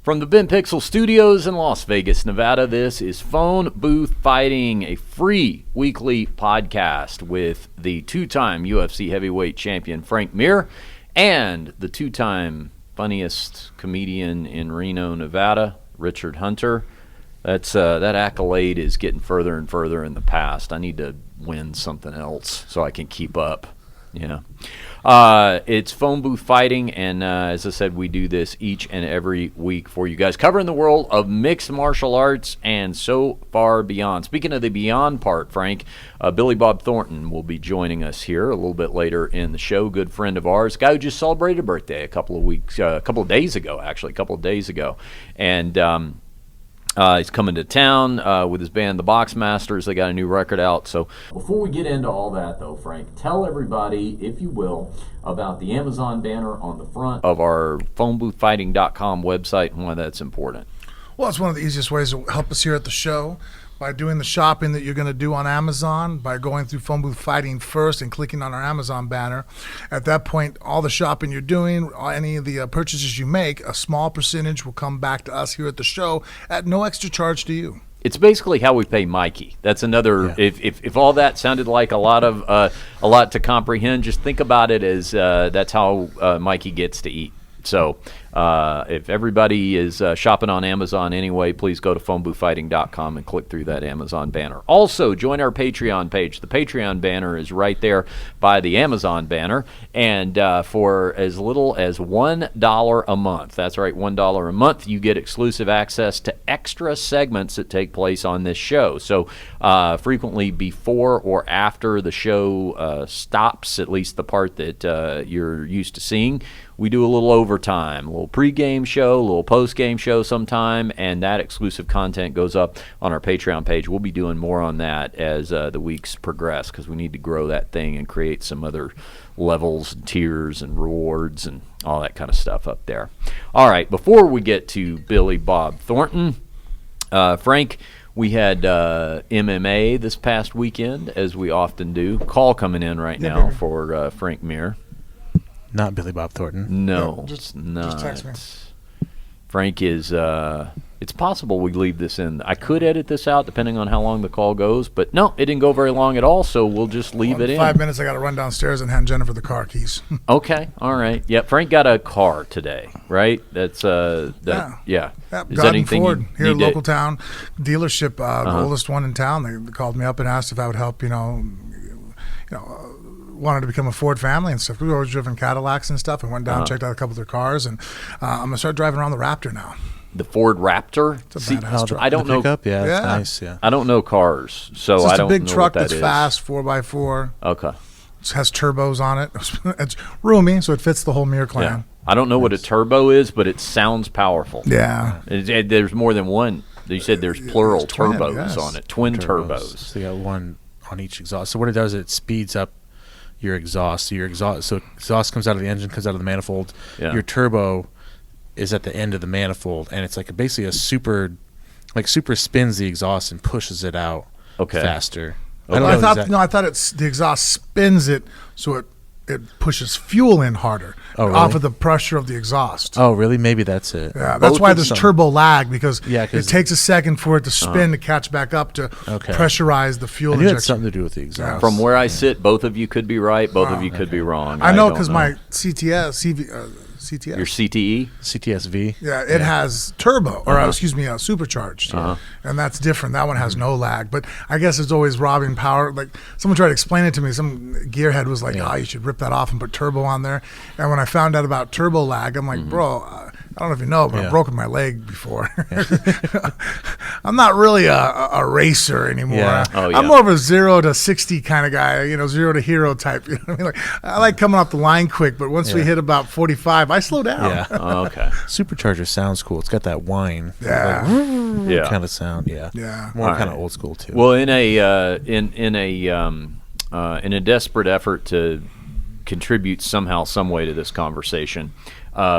From the Ben Pixel Studios in Las Vegas, Nevada, this is Phone Booth Fighting, a free weekly podcast with the two-time UFC heavyweight champion Frank Mir and the two-time funniest comedian in Reno, Nevada, Richard Hunter. That accolade is getting further and further in the past. I need to win something else so I can keep up. Yeah. It's Phone Booth Fighting, and as I said, we do this each and every week for you guys, covering the world of mixed martial arts and so far beyond. Speaking of the beyond part, Frank, Billy Bob Thornton will be joining us here a little bit later in the show. Good friend of ours, guy who just celebrated a birthday a couple of days ago, and he's coming to town with his band, the Boxmasters. They got a new record out. So before we get into all that, though, Frank, tell everybody, if you will, about the Amazon banner on the front of our phoneboothfighting.com website and why that's important. Well, it's one of the easiest ways to help us here at the show. By doing the shopping that you're going to do on Amazon, by going through Phone Booth Fighting first and clicking on our Amazon banner. At that point, all the shopping you're doing, any of the purchases you make, a small percentage will come back to us here at the show at no extra charge to you. It's basically how we pay Mikey. That's another. Yeah. If all that sounded like a lot to comprehend, just think about it as that's how Mikey gets to eat. So if everybody is shopping on Amazon anyway, please go to phoneboothfighting.com and click through that Amazon banner. Also, join our Patreon page. The Patreon banner is right there by the Amazon banner. And for as little as $1 a month, that's right, $1 a month, you get exclusive access to extra segments that take place on this show. So frequently before or after the show stops, at least the part that you're used to seeing, we do a little overtime, a little pregame show, a little postgame show sometime, and that exclusive content goes up on our Patreon page. We'll be doing more on that as the weeks progress because we need to grow that thing and create some other levels and tiers and rewards and all that kind of stuff up there. All right, before we get to Billy Bob Thornton, Frank, we had MMA this past weekend, as we often do. Call coming in right now for Frank Mir. Not Billy Bob Thornton. No, just text me. Frank is, it's possible we leave this in. I could edit this out depending on how long the call goes, but no, it didn't go very long at all, so we'll just leave it in. 5 minutes, I got to run downstairs and hand Jennifer the car keys. Okay, all right. Yeah, Frank got a car today, right? That's, yeah. Is that anything Ford, here in local town, dealership, the oldest one in town. They called me up and asked if I would help, wanted to become a Ford family and stuff. We've always driven Cadillacs and stuff and went down and checked out a couple of their cars, and I'm going to start driving around the Raptor now. The Ford Raptor? It's a badass truck. I don't know. Pickup? Yeah, it's nice, yeah. I don't know cars, so it's just I don't know what that is. a big truck that's fast, 4x4. Okay. It has turbos on it. It's roomy, so it fits the whole Mir clan. Yeah. I don't know what a turbo is, but it sounds powerful. Yeah. There's more than one. You said there's plural turbos on it. Twin turbos. So you got one on each exhaust. So what it does, it speeds up your exhaust. So exhaust comes out of the engine, comes out of the manifold. Yeah. Your turbo is at the end of the manifold, and it's like basically a super spins the exhaust and pushes it out faster. Okay. I thought it's the exhaust spins it so it pushes fuel in harder off of the pressure of the exhaust. Oh, really? Maybe that's it. Yeah, that's why there's turbo lag, because it takes a second for it to spin to catch back up to pressurize the fuel injection. It had something to do with the exhaust. Yeah. From where I sit, both of you could be right, both of you could be wrong. I know because my CTS, your CTE? CTS-V? Yeah, it has turbo, or supercharged. And that's different. That one has no lag. But I guess it's always robbing power. Like, someone tried to explain it to me. Some gearhead was like, you should rip that off and put turbo on there. And when I found out about turbo lag, I'm like, bro, I don't know if you know, but I've broken my leg before. I'm not really a racer anymore. Yeah. I'm more of a 0 to 60 kind of guy, 0 to hero type. You know what I mean? Like, I like coming off the line quick, but once we hit about 45, I slow down. Yeah. Okay. Supercharger sounds cool. It's got that whine. Yeah. Kind of sound. Yeah. Yeah. More kind of old school too. Well, in a desperate effort to contribute somehow, some way to this conversation,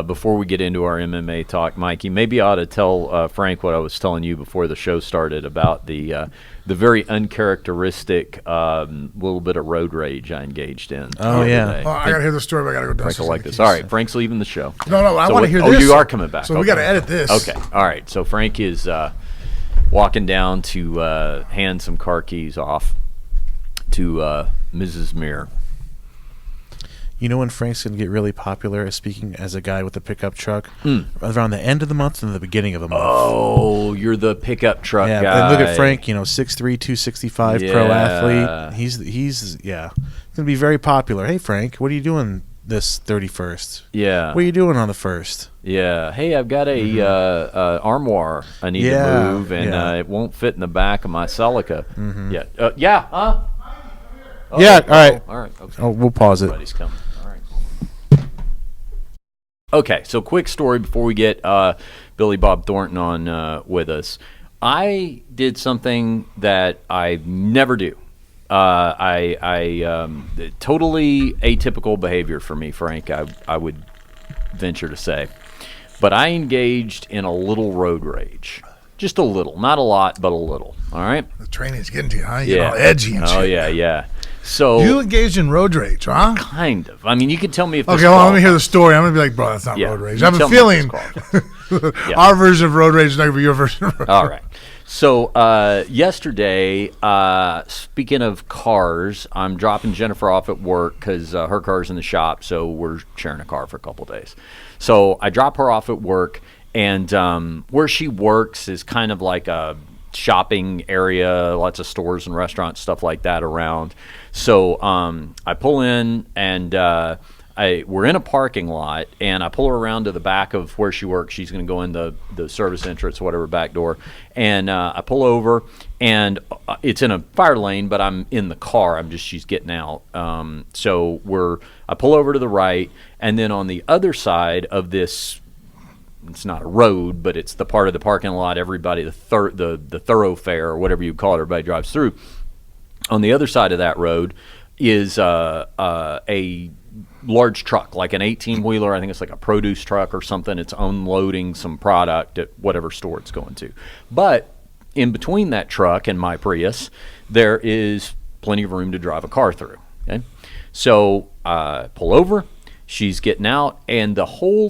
before we get into our MMA talk, Mikey, maybe I ought to tell Frank what I was telling you before the show started about the very uncharacteristic little bit of road rage I engaged in. Oh, yeah. Well, I got to hear the story, but I got to go downstairs. Frank will like this. All right, Frank's leaving the show. No, I So want to hear this. Oh, you are coming back. So okay. we got to edit this. Okay, all right. So Frank is walking down to hand some car keys off to Mrs. Muir. You know when Frank's going to get really popular as speaking as a guy with a pickup truck? Around the end of the month and the beginning of the month. Oh, you're the pickup truck guy. And look at Frank, 6'3", 265, pro athlete. He's going to be very popular. Hey, Frank, what are you doing this 31st? Yeah. What are you doing on the 1st? Yeah. Hey, I've got a armoire I need to move, and it won't fit in the back of my Celica. Yeah. Huh? Oh, yeah, all right. All right. Okay. Oh, we'll pause it. Everybody's coming. All right. Okay, so quick story before we get Billy Bob Thornton on with us. I did something that I never do. I totally atypical behavior for me, Frank, I would venture to say. But I engaged in a little road rage. Just a little. Not a lot, but a little. All right? The training's getting to you, huh? You get all edgy and shit. Oh, yeah. So you engaged in road rage, huh? Kind of. I mean, you can tell me if this Okay, well, let me hear the story. I'm going to be like, bro, that's not road rage. I have a feeling our version of road rage is not going to be your version of road rage. All right. So yesterday, speaking of cars, I'm dropping Jennifer off at work because her car's in the shop, so we're sharing a car for a couple days. So I drop her off at work, and where she works is kind of like a shopping area, lots of stores and restaurants, stuff like that around. So I pull in, and we're in a parking lot, and I pull her around to the back of where she works. She's going to go in the service entrance, whatever, back door. And I pull over, and it's in a fire lane, but I'm in the car. She's getting out. So I pull over to the right, and then on the other side of this, it's not a road, but it's the part of the parking lot everybody, the thoroughfare or whatever you call it, everybody drives through. On the other side of that road is a large truck, like an 18-wheeler. I think it's like a produce truck or something. It's unloading some product at whatever store it's going to. But in between that truck and my Prius, there is plenty of room to drive a car through. Okay? So I pull over. She's getting out, and the whole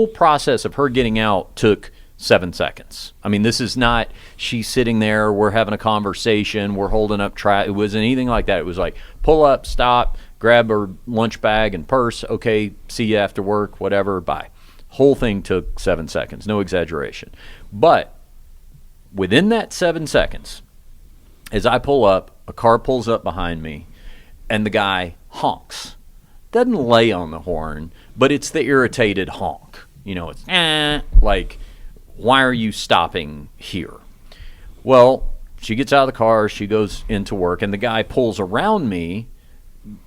process of her getting out took 7 seconds. I mean, this is not she's sitting there, we're having a conversation, we're holding up it wasn't anything like that. It was like pull up, stop, grab her lunch bag and purse, okay, see you after work, whatever, bye. Whole thing took 7 seconds, no exaggeration. But within that 7 seconds, as I pull up, a car pulls up behind me, and the guy honks. Doesn't lay on the horn, but it's the irritated honk. It's like, why are you stopping here? Well, she gets out of the car, she goes into work, and the guy pulls around me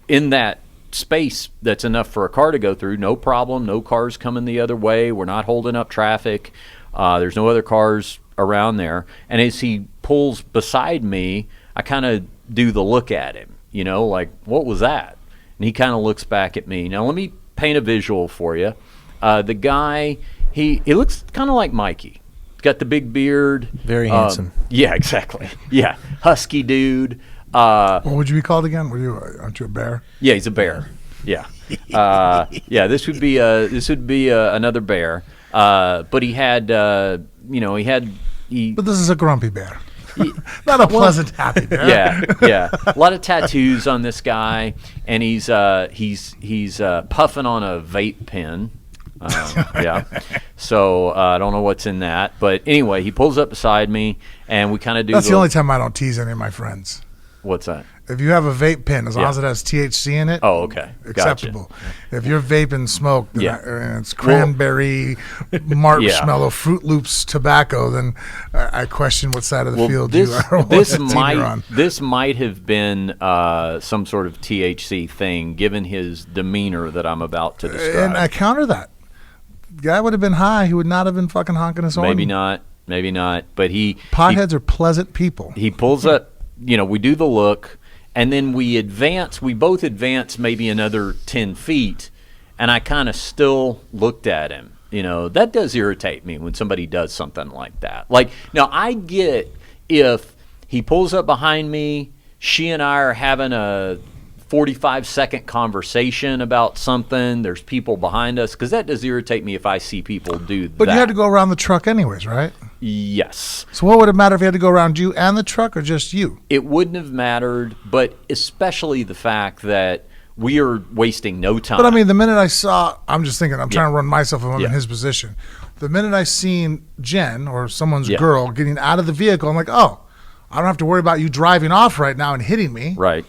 in that space that's enough for a car to go through. No problem, no cars coming the other way. We're not holding up traffic. There's no other cars around there. And as he pulls beside me, I kind of do the look at him, like, what was that? And he kind of looks back at me. Now, let me paint a visual for you. The guy, he looks kind of like Mikey. He's got the big beard. Very handsome. Yeah, exactly. Yeah, husky dude. What would you be called again? Aren't you a bear? Yeah, he's a bear. Yeah. Yeah, this would be another bear. But he had, But this is a grumpy bear. Not a pleasant, happy bear. Yeah. A lot of tattoos on this guy, and he's puffing on a vape pen. Yeah. So I don't know what's in that, but anyway, he pulls up beside me, and we kind of do. That's the only time I don't tease any of my friends. What's that? If you have a vape pen, as long as it has THC in it, okay, acceptable. Gotcha. If you're vaping smoke, and it's cranberry, marshmallow, Fruit Loops, tobacco, then I question what side of the field you are. This might have been some sort of THC thing, given his demeanor that I'm about to describe. And I counter that. The guy would have been high. He would not have been fucking honking his horn. Maybe not. But potheads are pleasant people. He pulls up. We do the look, and then we both advance maybe another 10 feet, And I kind of still looked at him. That does irritate me when somebody does something like that. Like, now I get if he pulls up behind me, she and I are having a 45-second conversation about something, there's people behind us, because that does irritate me if I see people do that. But you had to go around the truck anyways, right? Yes. So what would it matter if you had to go around you and the truck, or just you? It wouldn't have mattered, but especially the fact that we are wasting no time. But I mean, the minute I saw, I'm just thinking, I'm trying to run myself if I'm in his position. The minute I seen Jen or someone's girl getting out of the vehicle, I'm like, oh, I don't have to worry about you driving off right now and hitting me. Right.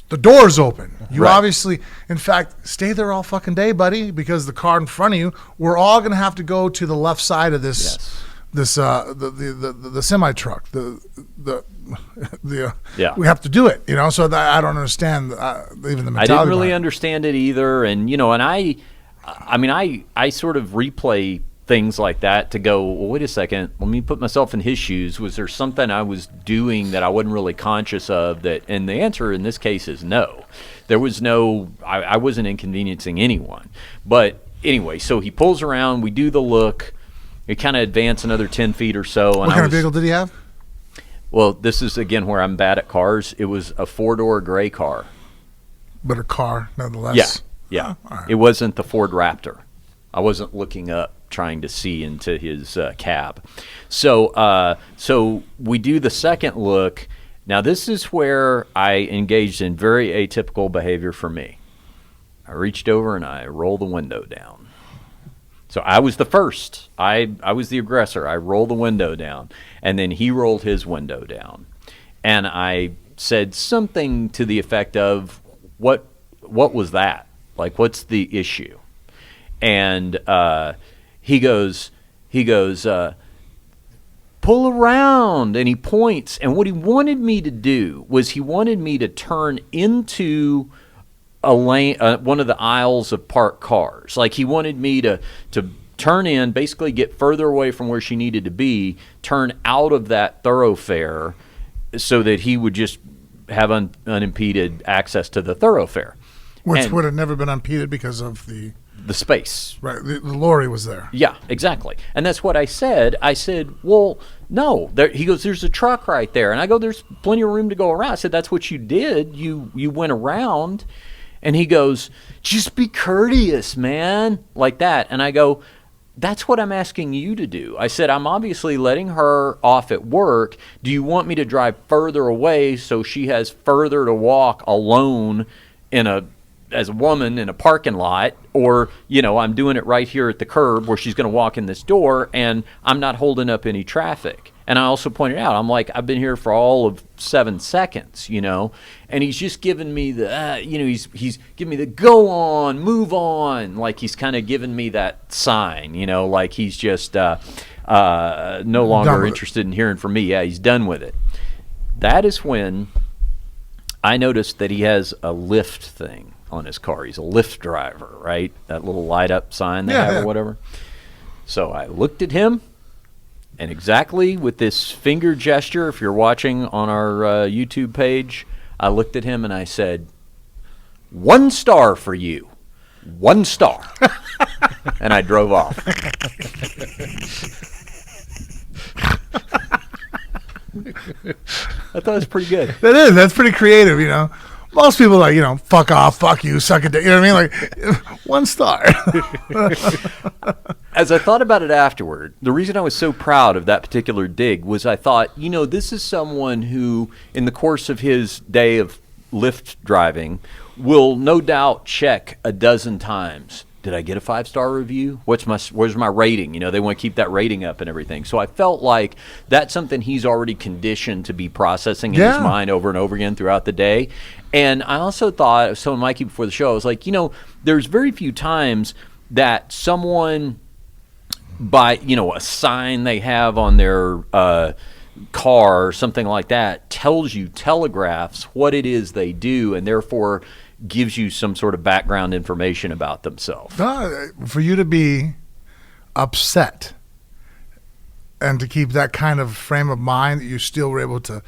The door's open. You obviously, in fact, stay there all fucking day, buddy, because the car in front of you, we're all going to have to go to the left side of this. Yes. The semi truck, we have to do it, So that I don't understand even the mentality. I didn't really understand it either, and I sort of replay things like that to go, well, wait a second, let me put myself in his shoes. Was there something I was doing that I wasn't really conscious of? And the answer in this case is no. There was no. I wasn't inconveniencing anyone. But anyway, so he pulls around. We do the look. We kind of advance another 10 feet or so. What kind of vehicle did he have? Well, this is, again, where I'm bad at cars. It was a 4-door gray car. But a car, nonetheless. Yeah. Right. It wasn't the Ford Raptor. I wasn't looking up trying to see into his cab. So we do the second look. Now, this is where I engaged in very atypical behavior for me. I reached over and I rolled the window down. So I was the first. I was the aggressor. I rolled the window down, and then he rolled his window down. And I said something to the effect of, what was that? Like, what's the issue? And he goes, pull around, and he points. And what he wanted me to do was he wanted me to turn into a lane, one of the aisles of parked cars. Like, he wanted me to turn in, basically get further away from where she needed to be, turn out of that thoroughfare so that he would just have unimpeded access to the thoroughfare. Which would have never been impeded because of the space. Right. The lorry was there. Yeah, exactly. And that's what I said. I said, well, no. He goes, there's a truck right there. And I go, there's plenty of room to go around. I said, that's what you did. You went around. And he goes, just be courteous, man, like that. And I go, that's what I'm asking you to do. I said, I'm obviously letting her off at work. Do you want me to drive further away so she has further to walk alone as a woman in a parking lot? Or, I'm doing it right here at the curb where she's going to walk in this door and I'm not holding up any traffic. And I also pointed out, I'm like, I've been here for all of 7 seconds, and he's just giving me the, he's giving me the go on, move on, like he's kind of giving me that sign, like he's just no longer interested in hearing from me. Yeah, he's done with it. That is when I noticed that he has a Lyft thing on his car. He's a Lyft driver, right? That little light up sign they have or whatever. So I looked at him. And exactly with this finger gesture, if you're watching on our YouTube page, I looked at him and I said, 1 star for you. 1 star. And I drove off. I thought it was pretty good. That is. That's pretty creative, Most people are like, fuck off, fuck you, suck it. You know what I mean? Like, 1 star. As I thought about it afterward, the reason I was so proud of that particular dig was I thought, this is someone who, in the course of his day of Lyft driving, will no doubt check a dozen times. Did I get a 5-star review? Where's my rating? They want to keep that rating up and everything. So I felt like that's something he's already conditioned to be processing in his mind over and over again throughout the day. And I also thought, I was telling Mikey before the show, I was like, there's very few times that someone, by a sign they have on their car or something like that, telegraphs what it is they do, and therefore gives you some sort of background information about themselves. For you to be upset and to keep that kind of frame of mind that you still were able to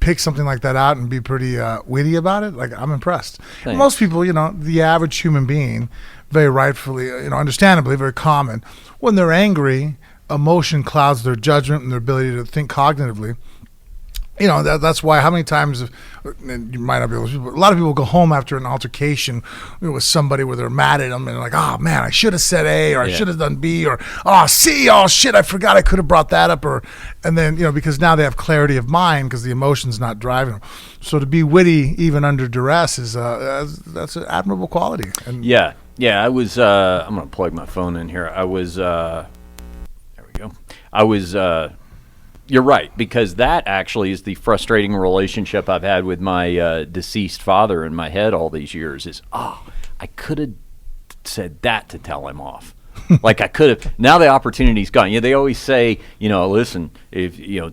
pick something like that out and be pretty witty about it. Like, I'm impressed. Thanks. Most people, the average human being, very rightfully, understandably, very common, when they're angry, emotion clouds their judgment and their ability to think cognitively. That's why, how many times, and you might not be able to, but a lot of people go home after an altercation with somebody where they're mad at them and like, oh man, I should have said A, or I should have done B, or oh C, oh shit, I forgot I could have brought that up, and then, because now they have clarity of mind because the emotion's not driving them. So to be witty even under duress is that's an admirable quality. And yeah, I was, I'm going to plug my phone in here. I was, there we go. You're right, because that actually is the frustrating relationship I've had with my deceased father in my head all these years is, I could have said that to tell him off. Like I could have. Now the opportunity's gone. They always say, listen, if you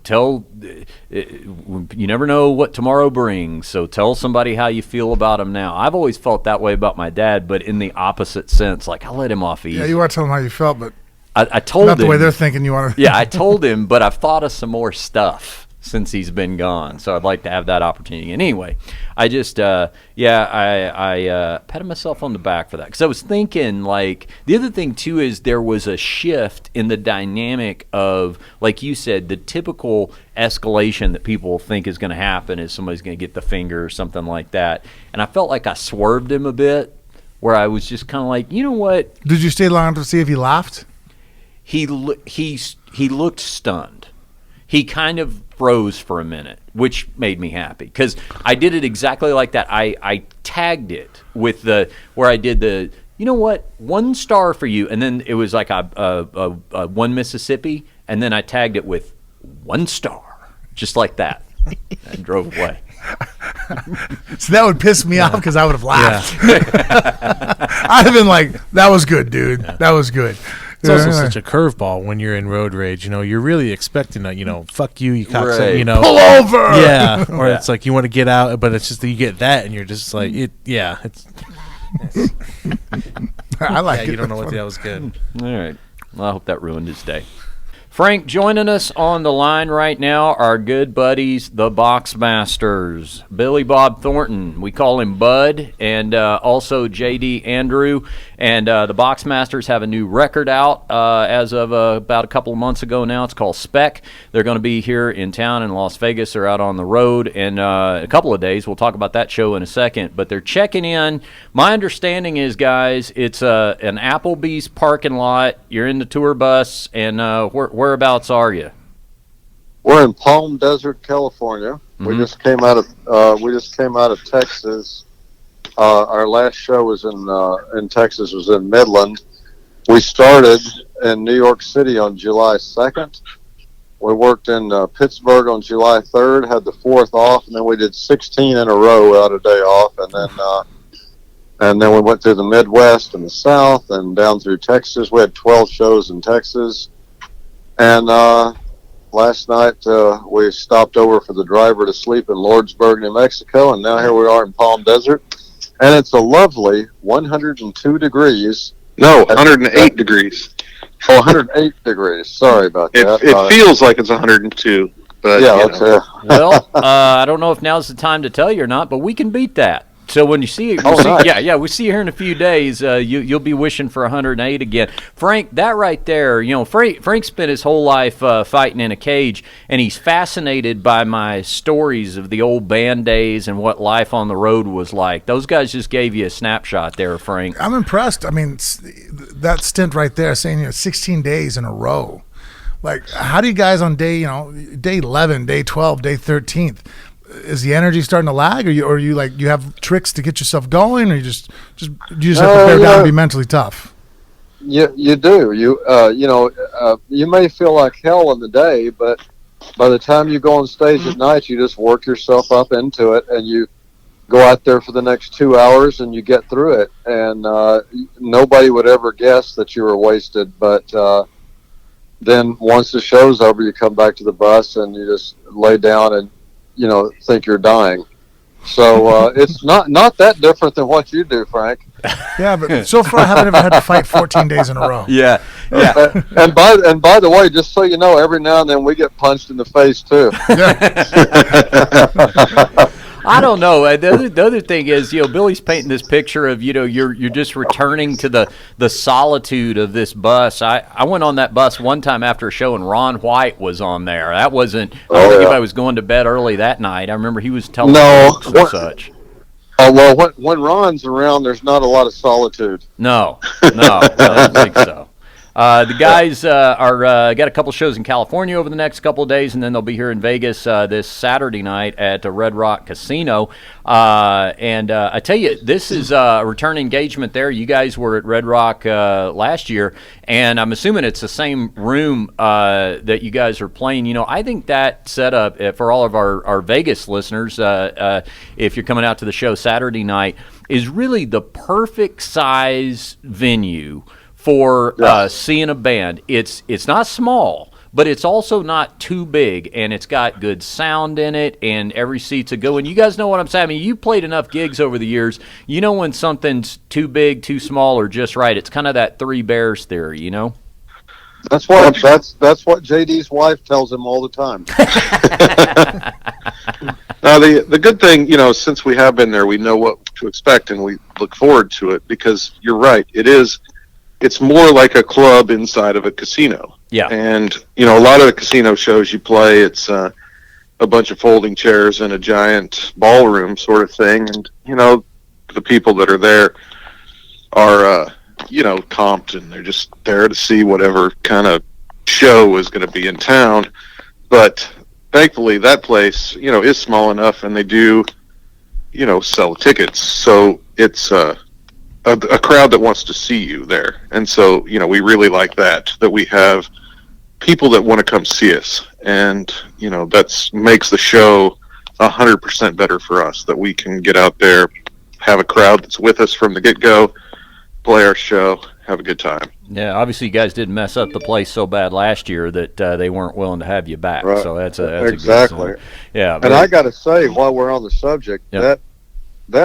never know what tomorrow brings, so tell somebody how you feel about him now. I've always felt that way about my dad, but in the opposite sense. Like I let him off easy. Yeah, you want to tell him how you felt, but I told him. Not the way they're thinking you want to. Yeah, I told him, but I've thought of some more stuff since he's been gone. So I'd like to have that opportunity. And anyway, I just, I patted myself on the back for that. Because I was thinking, like, the other thing, too, is there was a shift in the dynamic of, like you said, the typical escalation that people think is going to happen is somebody's going to get the finger or something like that. And I felt like I swerved him a bit, where I was just kind of like, you know what? Did you stay long enough to see if he laughed? He looked stunned. He kind of froze for a minute, which made me happy because I did it exactly like that. I tagged it with where I did the, you know what, 1 star for you, and then it was like a 1 Mississippi, and then I tagged it with 1 star, just like that, and drove away. So that would piss me off because I would have laughed. I'd have been like, that was good, dude. Yeah. That was good. It's also such a curveball when you're in road rage. You're really expecting a, fuck you, cocksucker, pull over. Yeah. Or it's like you want to get out, but it's just that you get that and you're just like, it's I like it. You don't know what that was good. All right. Well, I hope that ruined his day. Frank, joining us on the line right now, our good buddies, the Boxmasters. Billy Bob Thornton, we call him Bud, and also J.D. Andrew. And the Boxmasters have a new record out as of about a couple of months ago now. It's called Spec. They're going to be here in town in Las Vegas. They're out on the road in a couple of days. We'll talk about that show in a second. But they're checking in. My understanding is, guys, it's an Applebee's parking lot. You're in the tour bus, and whereabouts are you? We're in Palm Desert, California. Mm-hmm. We just came out of Texas. Our last show was in Texas, was in Midland. We started in New York City on July 2nd. We worked in Pittsburgh on July 3rd, had the 4th off, and then we did 16 in a row without a day off, and then we went through the Midwest and the South and down through Texas. We had 12 shows in Texas. And last night we stopped over for the driver to sleep in Lordsburg, New Mexico, and now here we are in Palm Desert. And it's a lovely 102 degrees. No, 108 degrees. Oh, 108 degrees. Sorry about that. It feels like it's 102. But, yeah, okay. Well, I don't know if now's the time to tell you or not, but we can beat that. So when you see it, nice. we see you here in a few days. You'll be wishing for 108 again, Frank. That right there, Frank spent his whole life fighting in a cage, and he's fascinated by my stories of the old band days and what life on the road was like. Those guys just gave you a snapshot there, Frank. I'm impressed. I mean, that stint right there, saying 16 days in a row. Like, how do you guys on day 11, day 12, day 13th? Is the energy starting to lag, or you like you have tricks to get yourself going, or you just have to bear down and be mentally tough? You do. You may feel like hell in the day, but by the time you go on stage at night, you just work yourself up into it, and you go out there for the next 2 hours, and you get through it. And nobody would ever guess that you were wasted, but then once the show's over, you come back to the bus and you just lay down and think you're dying. So it's not that different than what you do, Frank. Yeah, but so far I haven't ever had to fight 14 days in a row. Yeah. And by the way, just so you know, every now and then we get punched in the face too. I don't know. The other thing is, Billy's painting this picture of, you're just returning to the solitude of this bus. I went on that bus one time after a show, and Ron White was on there. That wasn't. I don't think anybody was going to bed early that night. I remember he was telling jokes and such. Well, when Ron's around, there's not a lot of solitude. No, I don't think so. The guys are got a couple shows in California over the next couple of days, and then they'll be here in Vegas this Saturday night at the Red Rock Casino. And I tell you, this is a return engagement there. You guys were at Red Rock last year, and I'm assuming it's the same room that you guys are playing. I think that setup, for all of our Vegas listeners, if you're coming out to the show Saturday night, is really the perfect size venue for seeing a band. It's not small, but it's also not too big, and it's got good sound in it, and every seat's a go. And you guys know what I'm saying. I mean, you played enough gigs over the years. You know when something's too big, too small, or just right. It's kind of that Three Bears theory, That's what JD's wife tells him all the time. Now, the good thing, since we have been there, we know what to expect, and we look forward to it, because you're right. It's more like a club inside of a casino. Yeah. And, a lot of the casino shows you play, it's a bunch of folding chairs in a giant ballroom sort of thing. And, the people that are there are, comped, and they're just there to see whatever kind of show is going to be in town. But thankfully, that place, is small enough, and they do, sell tickets. So it's a crowd that wants to see you there. And so, we really like that we have people that want to come see us. And, that's makes the show 100% better for us, that we can get out there, have a crowd that's with us from the get-go, play our show, have a good time. Yeah, obviously you guys did mess up the place so bad last year that they weren't willing to have you back. Right. So that's exactly. A good sign. Yeah. And I got to say, while we're on the subject, that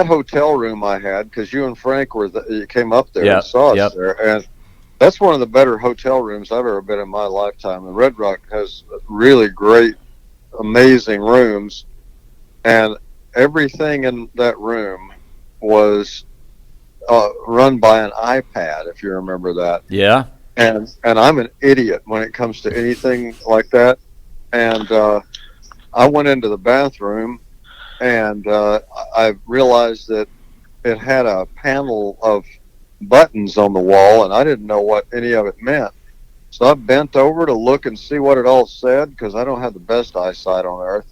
hotel room I had, because you and Frank you came up there and saw us there, and that's one of the better hotel rooms I've ever been in my lifetime. And Red Rock has really great, amazing rooms, and everything in that room was run by an iPad, if you remember that. Yeah. And I'm an idiot when it comes to anything like that. And I went into the bathroom, and I realized that it had a panel of buttons on the wall, and I didn't know what any of it meant. So I bent over to look and see what it all said, because I don't have the best eyesight on earth.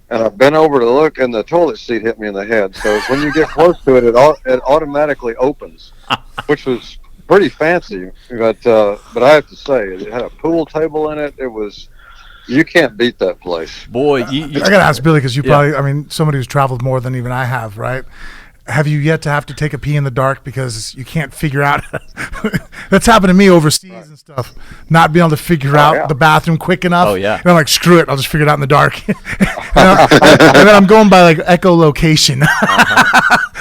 And I bent over to look, and the toilet seat hit me in the head. So when you get close to it, it automatically opens, which was pretty fancy. But I have to say, it had a pool table in it. It was... You can't beat that place. Boy, I got to ask Billy, because you probably, somebody who's traveled more than even I have, right? Have you yet to have to take a pee in the dark because you can't figure out? That's happened to me overseas and stuff. Not being able to figure out the bathroom quick enough. Oh, yeah. And I'm like, screw it. I'll just figure it out in the dark. and then I'm going by like echolocation.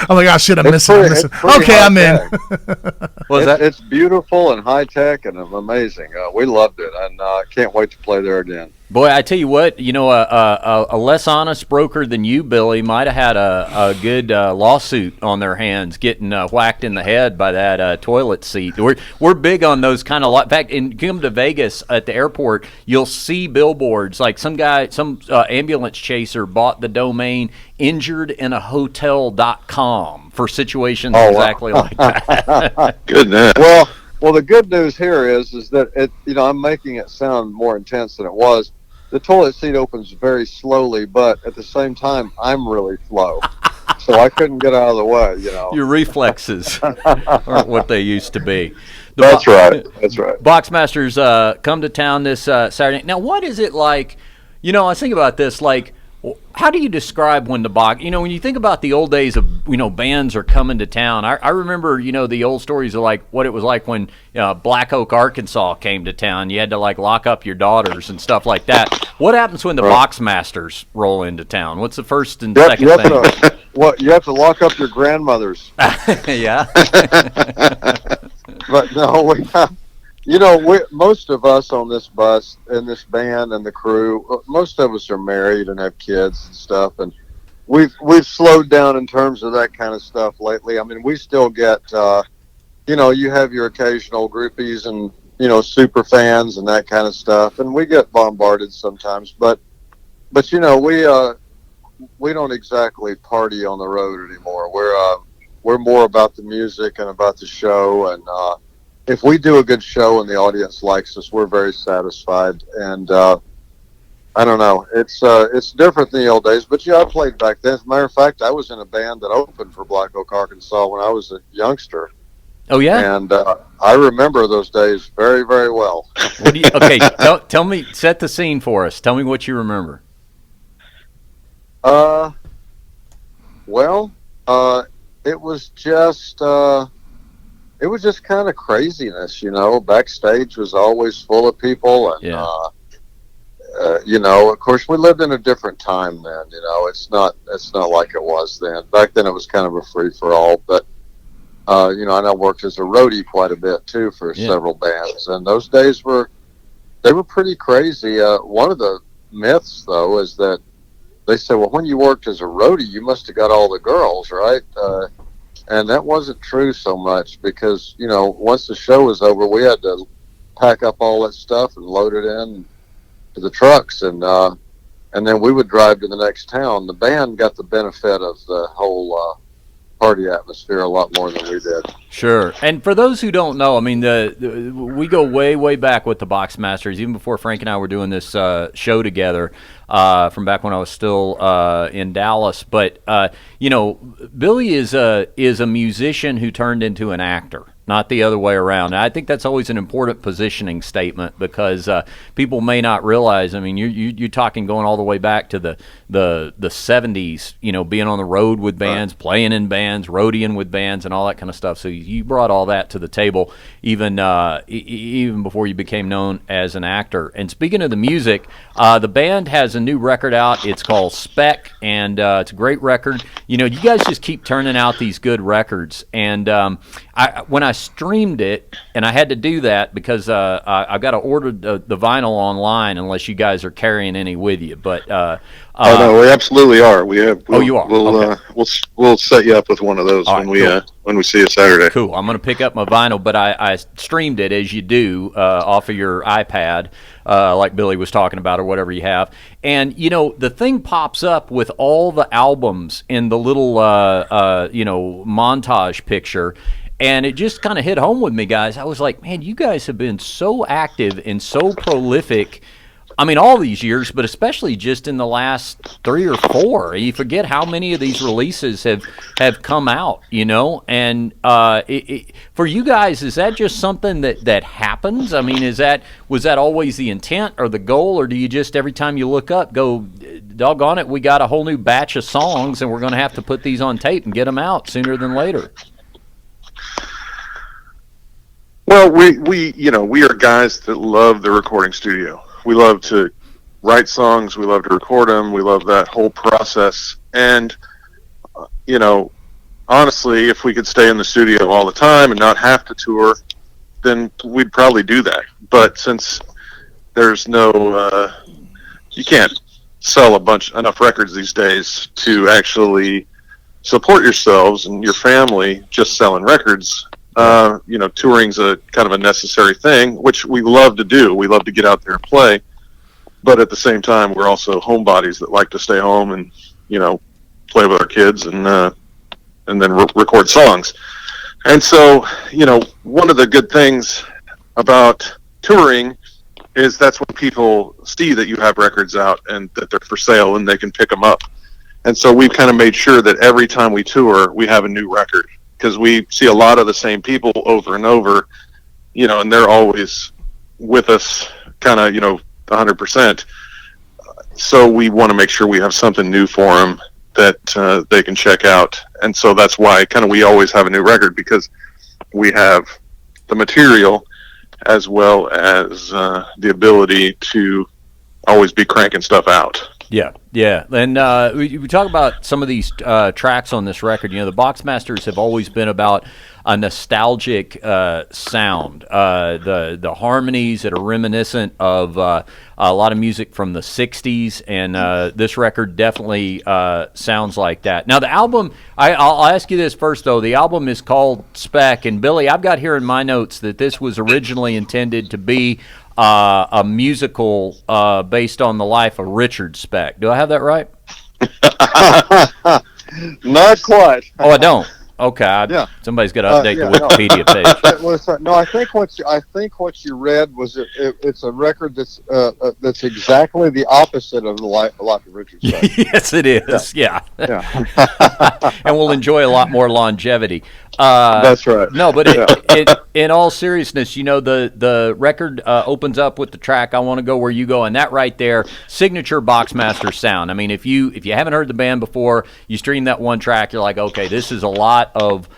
I'm like, oh, shit, I'm missing. Okay, I'm in. It's beautiful and high-tech and amazing. We loved it, and can't wait to play there again. Boy, I tell you what, a less honest broker than you, Billy, might have had a good lawsuit on their hands, getting whacked in the head by that toilet seat. We're big on those kind of. In fact, you come to Vegas at the airport, you'll see billboards like some ambulance chaser bought the domain injuredinahotel.com for situations exactly like that. Goodness. Well, the good news here is that I'm making it sound more intense than it was. The toilet seat opens very slowly, but at the same time, I'm really slow. So I couldn't get out of the way, Your reflexes aren't what they used to be. That's right. Boxmasters come to town this Saturday. Now, what is it like? I was thinking about this, like, how do you describe when when you think about the old days of, bands are coming to town, I remember, the old stories of like what it was like when Black Oak, Arkansas came to town. You had to like lock up your daughters and stuff like that. What happens when the Boxmasters roll into town? What's the first and second thing? What, you have to lock up your grandmothers. Yeah. But no, most of us on this bus and this band and the crew, most of us are married and have kids and stuff, and we've slowed down in terms of that kind of stuff lately. I mean, we still get, you have your occasional groupies and super fans and that kind of stuff, and we get bombarded sometimes. But we don't exactly party on the road anymore. We're more about the music and about the show, and if we do a good show and the audience likes us, we're very satisfied. And I don't know, it's different than the old days. But I played back then. As a matter of fact, I was in a band that opened for Black Oak, Arkansas when I was a youngster. Oh yeah, and I remember those days very, very well. Okay, tell me, set the scene for us. Tell me what you remember. It was just kind of craziness, Backstage was always full of people, and of course, we lived in a different time then. It's not like it was then. Back then, it was kind of a free for all. But and I worked as a roadie quite a bit too for several bands, and those days were pretty crazy. One of the myths, though, is that they said, well, when you worked as a roadie, you must have got all the girls, right? And that wasn't true so much, because, once the show was over, we had to pack up all that stuff and load it in to the trucks. And then we would drive to the next town. The band got the benefit of the whole party atmosphere a lot more than we did. Sure. And for those who don't know, I mean, we go way, way back with the Boxmasters, even before Frank and I were doing this show together, from back when I was still in Dallas. But Billy is a musician who turned into an actor, not the other way around. And I think that's always an important positioning statement, because people may not realize. I mean, you're talking going all the way back to the 70s. Being on the road with bands, playing in bands, roadieing with bands, and all that kind of stuff. So you brought all that to the table, even before you became known as an actor. And speaking of the music, the band has a new record out. It's called Spec, and it's a great record. You guys just keep turning out these good records. And when I streamed it, and I had to do that because I've got to order the vinyl online unless you guys are carrying any with you. But no, we absolutely are. We have. You are. Okay. We'll set you up with one of those when we see you Saturday. Cool. I'm going to pick up my vinyl, but I streamed it, as you do, off of your iPad, like Billy was talking about, or whatever you have. And the thing pops up with all the albums in the little montage picture. And it just kind of hit home with me, guys. I was like, man, you guys have been so active and so prolific. I mean, all these years, but especially just in the last 3 or 4. You forget how many of these releases have come out, And for you guys, is that just something that happens? I mean, was that always the intent or the goal, or do you just every time you look up go, doggone it, we got a whole new batch of songs, and we're going to have to put these on tape and get them out sooner than later? Well, we are guys that love the recording studio. We love to write songs. We love to record them. We love that whole process. And, honestly, if we could stay in the studio all the time and not have to tour, then we'd probably do that. But since there's you can't sell enough records these days to actually support yourselves and your family just selling records. Touring's a kind of a necessary thing, which we love to do. We love to get out there and play, but at the same time, we're also homebodies that like to stay home and play with our kids and then record songs. And so, one of the good things about touring is that's when people see that you have records out and that they're for sale and they can pick them up. And so we've kind of made sure that every time we tour, we have a new record, because we see a lot of the same people over and over, and they're always with us kind of, 100%. So we want to make sure we have something new for them that they can check out. And so that's why we always have a new record, because we have the material as well as the ability to always be cranking stuff out. Yeah, and we talk about some of these tracks on this record. You know, the Boxmasters have always been about a nostalgic sound. The harmonies that are reminiscent of a lot of music from the '60s, and this record definitely sounds like that. Now, the album, I'll ask you this first, though. The album is called Spec, and Billy, I've got here in my notes that this was originally intended to be a musical based on the life of Richard Speck. Do I have that right? Not quite. Oh, I don't. Okay, somebody's got to update the Wikipedia page. No, I think what you read was it's a record that's exactly the opposite of the life of Richard Speck. Yes, it is. Yeah. And we'll enjoy a lot more longevity. That's right. No, but in all seriousness, you know, the record opens up with the track "I Want to Go Where You Go," and that right there, signature Boxmaster sound. I mean, if you haven't heard the band before, you stream that one track, you're like, okay, this is a lot of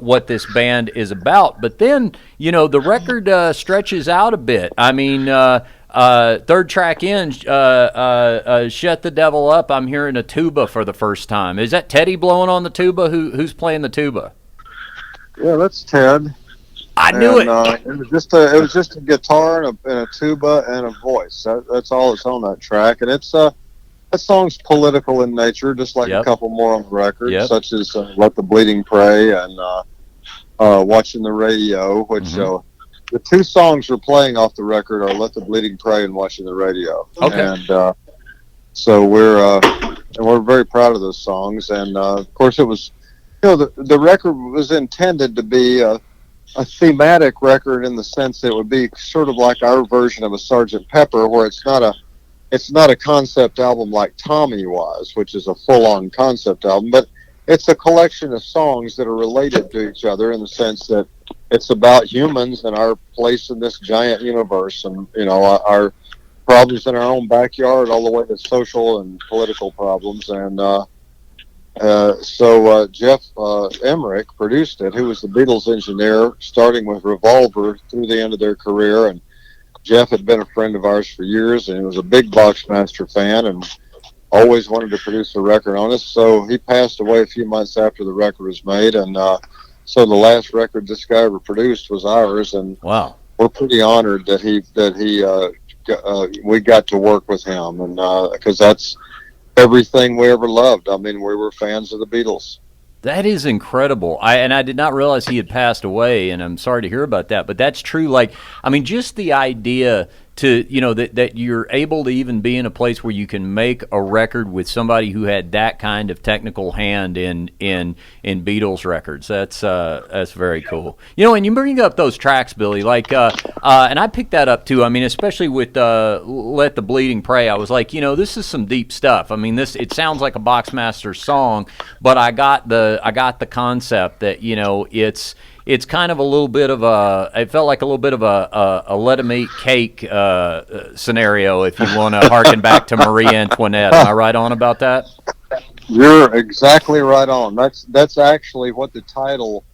what this band is about. But then, you know, the record stretches out a bit. I mean, third track in, "Shut the Devil Up," I'm hearing a tuba for the first time. Is that Teddy blowing on the tuba? Who's playing the tuba? Yeah, that's Ted. I knew it. It was just a guitar and a tuba and a voice. That's all that's on that track, and it's that song's political in nature, just like a couple more on the record, such as "Let the Bleeding Pray" and "Watching the Radio," which the two songs we're playing off the record are "Let the Bleeding Pray" and "Watching the Radio." Okay. And so we're very proud of those songs, and of course it was. You know, the record was intended to be a thematic record in the sense that it would be sort of like our version of a Sgt. Pepper, where it's not a concept album like Tommy was, which is a full-on concept album, but it's a collection of songs that are related to each other in the sense that it's about humans and our place in this giant universe, and you know, our problems in our own backyard, all the way to social and political problems, and so Jeff Emmerich produced it, who was the Beatles engineer, starting with Revolver through the end of their career. And Jeff had been a friend of ours for years, and he was a big Boxmaster fan and always wanted to produce a record on us. So he passed away a few months after the record was made, and so the last record this guy ever produced was ours. And wow, we're pretty honored that we got to work with him, and because that's everything we ever loved. I mean, we were fans of the Beatles. That is incredible. I did not realize he had passed away, and I'm sorry to hear about that. But that's true. Like, I mean, just the idea to, you know, that you're able to even be in a place where you can make a record with somebody who had that kind of technical hand in Beatles records. That's very cool. You know, and you bring up those tracks, Billy, like, and I picked that up too. I mean, especially with "Let the Bleeding Pray," I was like, you know, this is some deep stuff. I mean, it sounds like a Boxmaster song, but I got the concept that, you know, it's kind of a little bit of it felt like a little bit of a let 'em eat cake scenario, if you want to harken back to Marie Antoinette. Am I right on about that? You're exactly right on. That's actually what the title,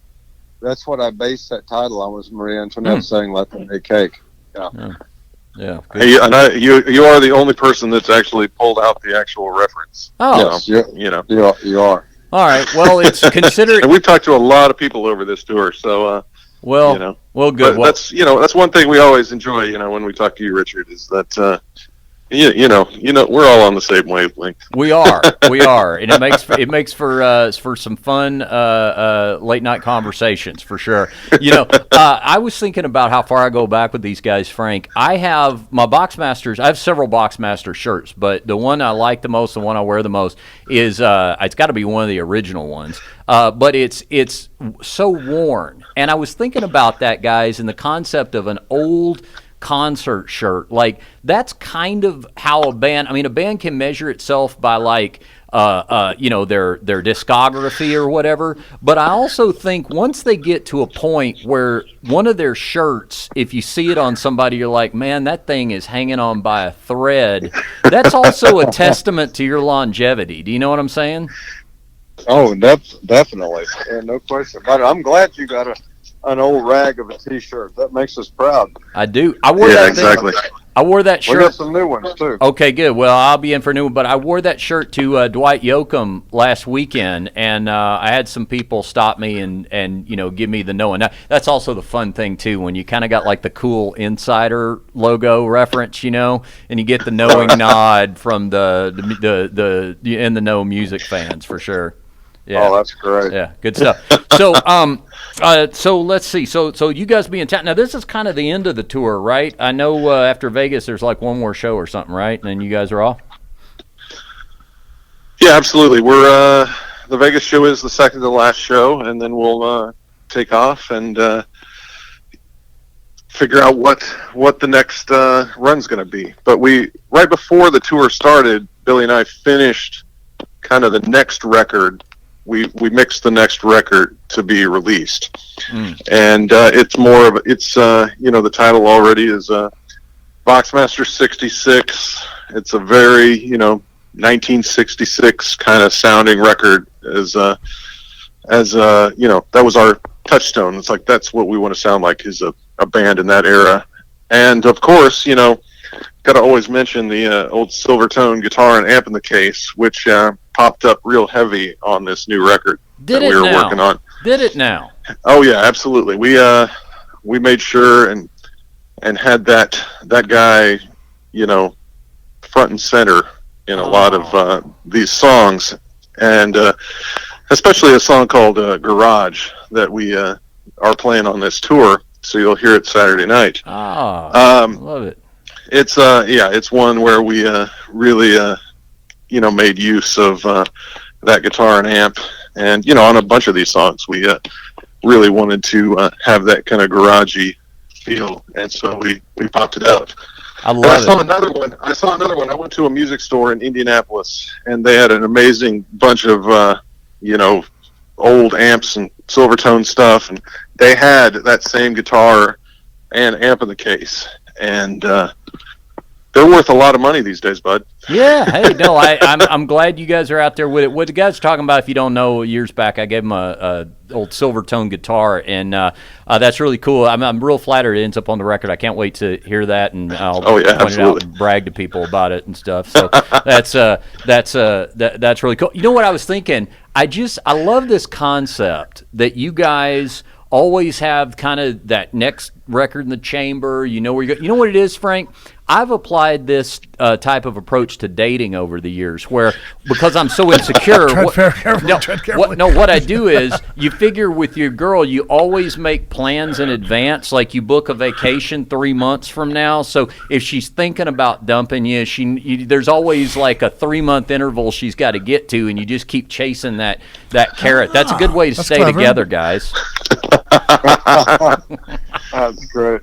that's what I based that title on, was Marie Antoinette saying "Let them eat cake." Yeah. Hey, and you are the only person that's actually pulled out the actual reference. Oh, yes, you know. You are. All right. Well, it's considered. And we've talked to a lot of people over this tour, so well, you know. Well, good. But that's one thing we always enjoy, you know, when we talk to you, Richard, is that you know, we're all on the same wavelength. We are, and it makes for some fun late night conversations for sure. You know, I was thinking about how far I go back with these guys, Frank. I have my Boxmasters. I have several Boxmaster shirts, but the one I like the most, the one I wear the most, is it's got to be one of the original ones. But it's so worn, and I was thinking about that, guys, and the concept of an old concert shirt. Like, that's kind of how a band can measure itself by, like, you know, their discography or whatever. But I also think once they get to a point where one of their shirts, if you see it on somebody, you're like, man, that thing is hanging on by a thread. That's also a testament to your longevity. Do you know what I'm saying? Oh, definitely. Yeah, no question about it. I'm glad you got an old rag of a T-shirt. That makes us proud. I do. I wore that thing. Exactly. I wore that shirt. We got some new ones too. Okay, good. Well, I'll be in for a new one, but I wore that shirt to Dwight Yoakam last weekend, and I had some people stop me and give me the knowing. Now, that's also the fun thing too, when you kind of got like the cool insider logo reference, and you get the knowing nod from the in the know music fans for sure. Yeah. Oh, that's great. Yeah, good stuff. So, so let's see. So you guys be in town now. This is kind of the end of the tour, right? I know after Vegas, there's like one more show or something, right? And then you guys are off. Yeah, absolutely. We're the Vegas show is the second to last show, and then we'll take off and figure out what the next run's going to be. But right before the tour started, Billy and I finished kind of the next record. We mixed the next record to be released, and it's more of the title already is Boxmasters 66. It's a very 1966 kind of sounding record as that was our touchstone. It's like that's what we want to sound like is a band in that era, and of course got to always mention the old Silvertone guitar and amp in the case, which popped up real heavy on this new record that we were working on. Did it now? Oh yeah, absolutely. We made sure and had that guy, front and center in a lot of these songs, and especially a song called Garage that we are playing on this tour. So you'll hear it Saturday night. Love it. It's it's one where we really made use of that guitar and amp, and on a bunch of these songs we really wanted to have that kind of garagey feel, and so we popped it out. I saw another one. I went to a music store in Indianapolis, and they had an amazing bunch of old amps and Silvertone stuff, and they had that same guitar and amp in the case, and they're worth a lot of money these days, bud. Yeah, hey, no, I'm glad you guys are out there with it. What the guys are talking about, if you don't know, years back, I gave them a old Silvertone guitar, and that's really cool. I'm real flattered it ends up on the record. I can't wait to hear that, and I'll point it out and brag to people about it and stuff. So that's really cool. You know what I was thinking? I love this concept that you guys always have kind of that next record in the chamber. You know where you go. You know what it is, Frank? I've applied this type of approach to dating over the years, where because I'm so insecure, what I do is you figure with your girl, you always make plans in advance. Like you book a vacation 3 months from now, so if she's thinking about dumping you, there's always like a 3-month interval she's got to get to, and you just keep chasing that carrot. That's a good way to stay together, guys. That's great.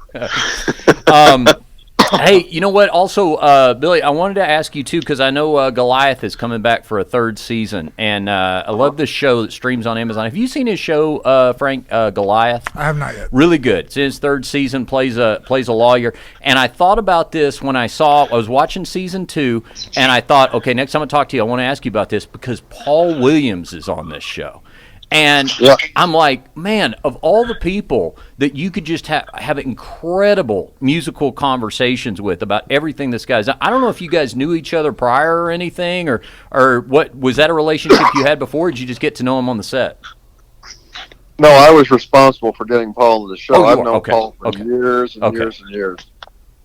Hey, you know what? Also, Billy, I wanted to ask you, too, because I know Goliath is coming back for a third season, and I love this show that streams on Amazon. Have you seen his show, Frank, Goliath? I have not yet. Really good. It's his third season, plays a lawyer, and I thought about this when I was watching season 2, and I thought, okay, next time I talk to you, I want to ask you about this, because Paul Williams is on this show. And I'm like, man, of all the people that you could just have incredible musical conversations with about everything this guy's done. I don't know if you guys knew each other prior or anything, or what was that a relationship you had before? Or did you just get to know him on the set? No, I was responsible for getting Paul to the show. I've known Paul for years and years and years.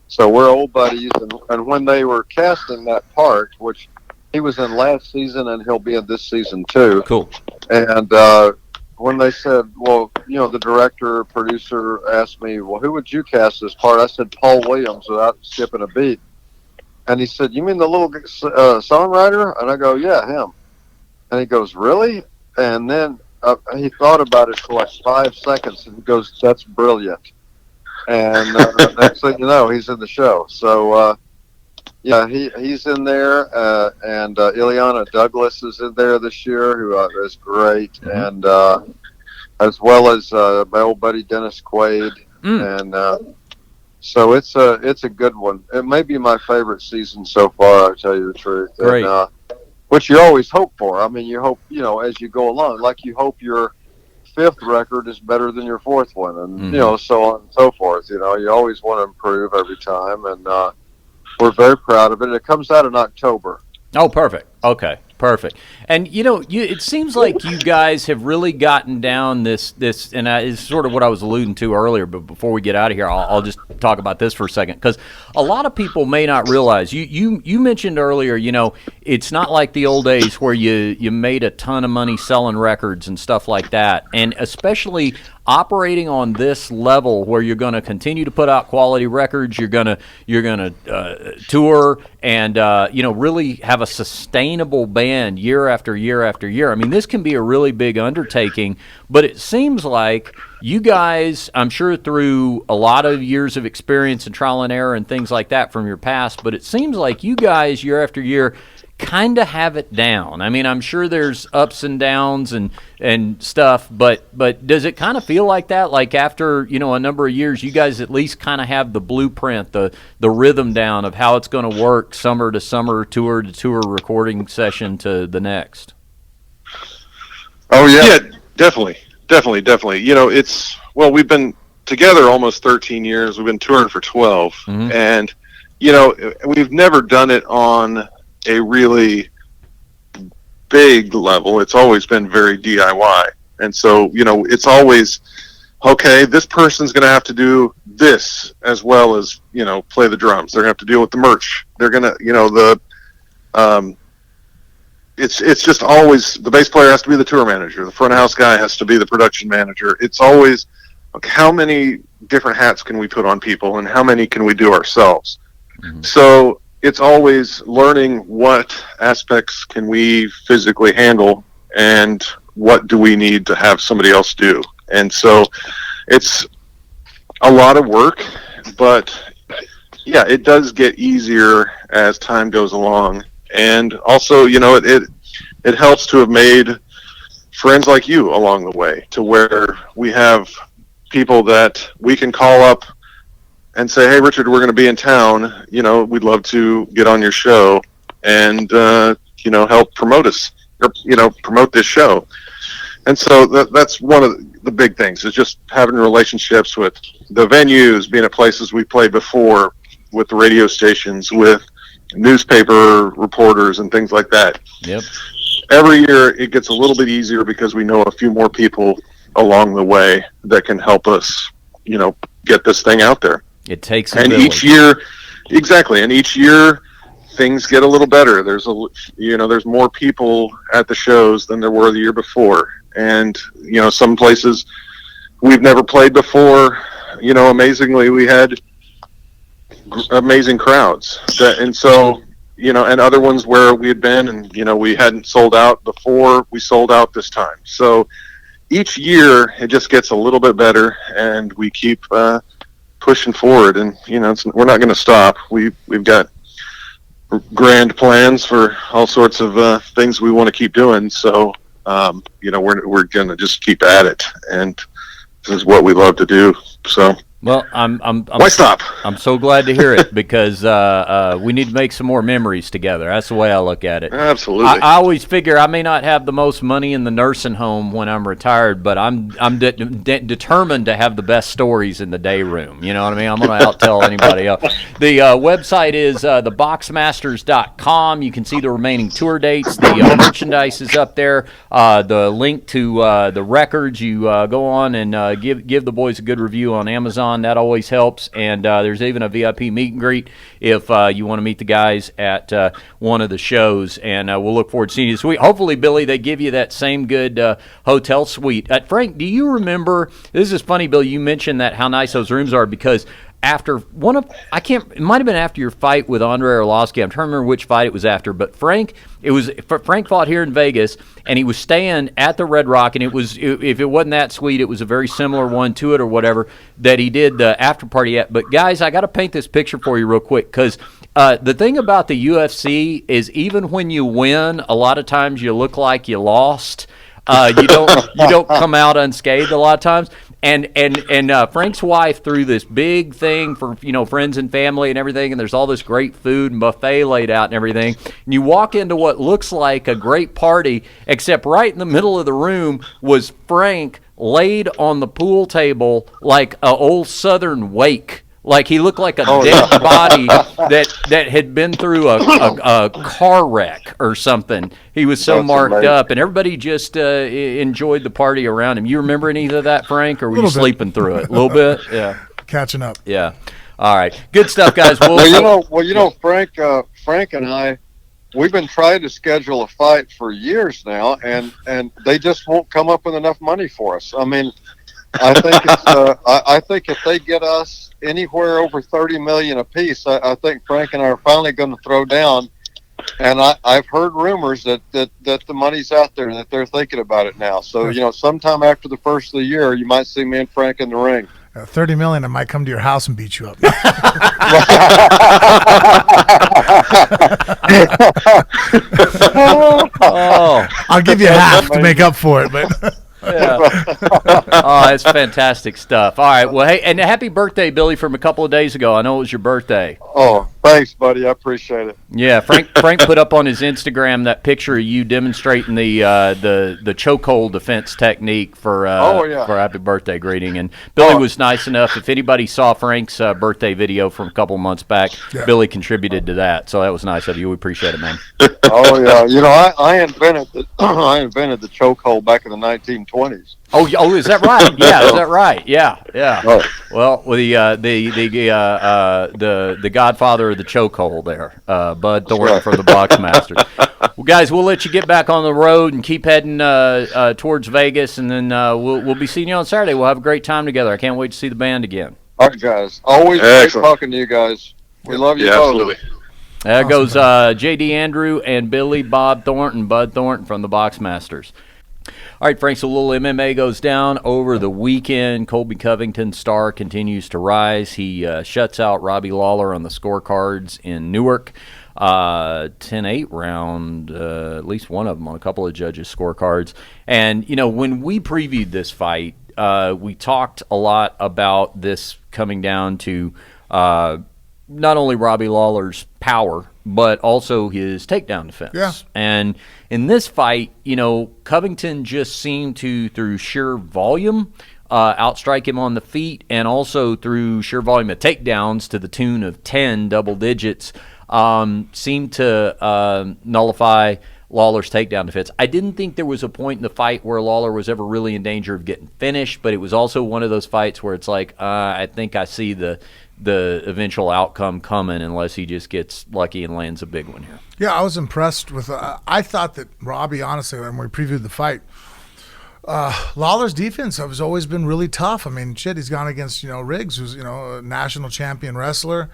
So we're old buddies, and when they were casting that part, which he was in last season and he'll be in this season too. Cool. And when they said, well, the director, producer asked me, well, who would you cast this part? I said, Paul Williams, without skipping a beat. And he said, you mean the little songwriter? And I go, yeah, him. And he goes, really? And then he thought about it for like 5 seconds, and he goes, that's brilliant. And next thing you know, he's in the show. So, yeah, he's in there, and Ileana Douglas is in there this year, who is great, and as well as my old buddy Dennis Quaid, and so it's a good one. It may be my favorite season so far, I'll tell you the truth. Great. And, which you always hope for. I mean, you hope, as you go along, like you hope your 5th record is better than your 4th one, and so on and so forth. You always want to improve every time, and we're very proud of it. It comes out in October. Oh, perfect. Okay, perfect. And it seems like you guys have really gotten down this, and it's sort of what I was alluding to earlier. But before we get out of here, I'll just talk about this for a second, because a lot of people may not realize. You mentioned earlier, it's not like the old days where you made a ton of money selling records and stuff like that, and especially operating on this level where you're going to continue to put out quality records, you're going to tour and really have a sustainable band year after year after year. I mean, this can be a really big undertaking, but it seems like you guys, I'm sure through a lot of years of experience and trial and error and things like that from your past, but it seems like you guys year after year kind of have it down. I mean, I'm sure there's ups and downs and stuff, but does it kind of feel like that? Like after, a number of years, you guys at least kind of have the blueprint, the rhythm down of how it's going to work summer to summer, tour to tour, recording session to the next? Oh, yeah, definitely. We've been together almost 13 years. We've been touring for 12. Mm-hmm. And, we've never done it on a really big level. It's always been very DIY. And so, it's always, okay, this person's going to have to do this as well as, play the drums. They're going to have to deal with the merch. They're going to, it's just always, the bass player has to be the tour manager. The front of house guy has to be the production manager. It's always, okay, how many different hats can we put on people and how many can we do ourselves? Mm-hmm. So it's always learning what aspects can we physically handle and what do we need to have somebody else do. And so it's a lot of work, but yeah, it does get easier as time goes along. And also, it helps to have made friends like you along the way, to where we have people that we can call up and say, hey, Richard, we're going to be in town. We'd love to get on your show and, help promote us, or, promote this show. And so that's one of the big things, is just having relationships with the venues, being at places we played before, with the radio stations, with newspaper reporters and things like that. Yep. Every year it gets a little bit easier because we know a few more people along the way that can help us, get this thing out there. It takes a village. Each year, exactly, and each year things get a little better. There's there's more people at the shows than there were the year before, and some places we've never played before. Amazingly, we had amazing crowds, and so and other ones where we had been and we hadn't sold out before, we sold out this time. So each year it just gets a little bit better, and we keep pushing forward, and we're not going to stop. We've got grand plans for all sorts of things we want to keep doing. So we're going to just keep at it, and this is what we love to do. So. Well, why stop? I'm so glad to hear it, because we need to make some more memories together. That's the way I look at it. Absolutely. I always figure I may not have the most money in the nursing home when I'm retired, but I'm determined to have the best stories in the day room. You know what I mean? I'm going to outtell anybody else. The website is theboxmasters.com. You can see the remaining tour dates. The merchandise is up there. The link to the records. You go on and give the boys a good review on Amazon. That always helps, and there's even a VIP meet and greet if you want to meet the guys at one of the shows, and we'll look forward to seeing you this week. Hopefully, Billy, they give you that same good hotel suite. Frank, do you remember, this is funny, Billy, you mentioned that how nice those rooms are, because after it might have been after your fight with Andre Arlovsky. I'm trying to remember which fight it was after, but Frank fought here in Vegas, and he was staying at the Red Rock, and if it wasn't that suite, it was a very similar one to it or whatever that he did the after party at. But guys, I got to paint this picture for you real quick, because the thing about the UFC is, even when you win, a lot of times you look like you lost. You don't come out unscathed a lot of times. And Frank's wife threw this big thing for friends and family and everything, and there's all this great food and buffet laid out and everything. And you walk into what looks like a great party, except right in the middle of the room was Frank laid on the pool table like an old Southern wake. Like he looked like a dead body that had been through a car wreck or something. He was so marked up, and everybody just enjoyed the party around him. You remember any of that, Frank, or were you sleeping through it? A little bit? Yeah. Catching up. Yeah. All right. Good stuff, guys. Frank and I, we've been trying to schedule a fight for years now, and they just won't come up with enough money for us. I mean, I think if they get us anywhere over $30 million apiece, I think Frank and I are finally going to throw down. And I've heard rumors that the money's out there and that they're thinking about it now. So sometime after the first of the year, you might see me and Frank in the ring. $30 million, I might come to your house and beat you up. I'll give you half to make up for it, but. Yeah. Oh, it's fantastic stuff. All right. Well, hey, and happy birthday, Billy, from a couple of days ago. I know it was your birthday. Oh, thanks, buddy. I appreciate it. Yeah, Frank put up on his Instagram that picture of you demonstrating the chokehold defense technique for happy birthday greeting. And Billy was nice enough. If anybody saw Frank's birthday video from a couple months back, Billy contributed to that. So that was nice of you. We appreciate it, man. Oh yeah. I invented the chokehold back in the 1920s. Oh, is that right? Yeah, is that right? Yeah. Oh. Well, the godfather of the chokehold there, Bud Thornton from the Boxmasters. Well, guys, we'll let you get back on the road and keep heading towards Vegas, and then we'll be seeing you on Saturday. We'll have a great time together. I can't wait to see the band again. All right, guys. Always great talking to you guys. We love you both. Absolutely. There goes J.D. Andrew and Billy Bob Thornton, Bud Thornton from the Boxmasters. All right, Frank, so a little MMA goes down over the weekend. Colby Covington's star continues to rise. He shuts out Robbie Lawler on the scorecards in Newark. 10-8 round, at least one of them on a couple of judges' scorecards. And, when we previewed this fight, we talked a lot about this coming down to not only Robbie Lawler's power, but also his takedown defense. Yeah. And in this fight, Covington just seemed to, through sheer volume, outstrike him on the feet, and also through sheer volume of takedowns to the tune of 10 double digits, seemed to nullify Lawler's takedown defense. I didn't think there was a point in the fight where Lawler was ever really in danger of getting finished, but it was also one of those fights where it's like, I think I see the eventual outcome coming unless he just gets lucky and lands a big one here. Yeah, I was impressed with I thought that Robbie, honestly, when we previewed the fight, Lawler's defense has always been really tough. I mean, he's gone against, Riggs, who's, a national champion wrestler,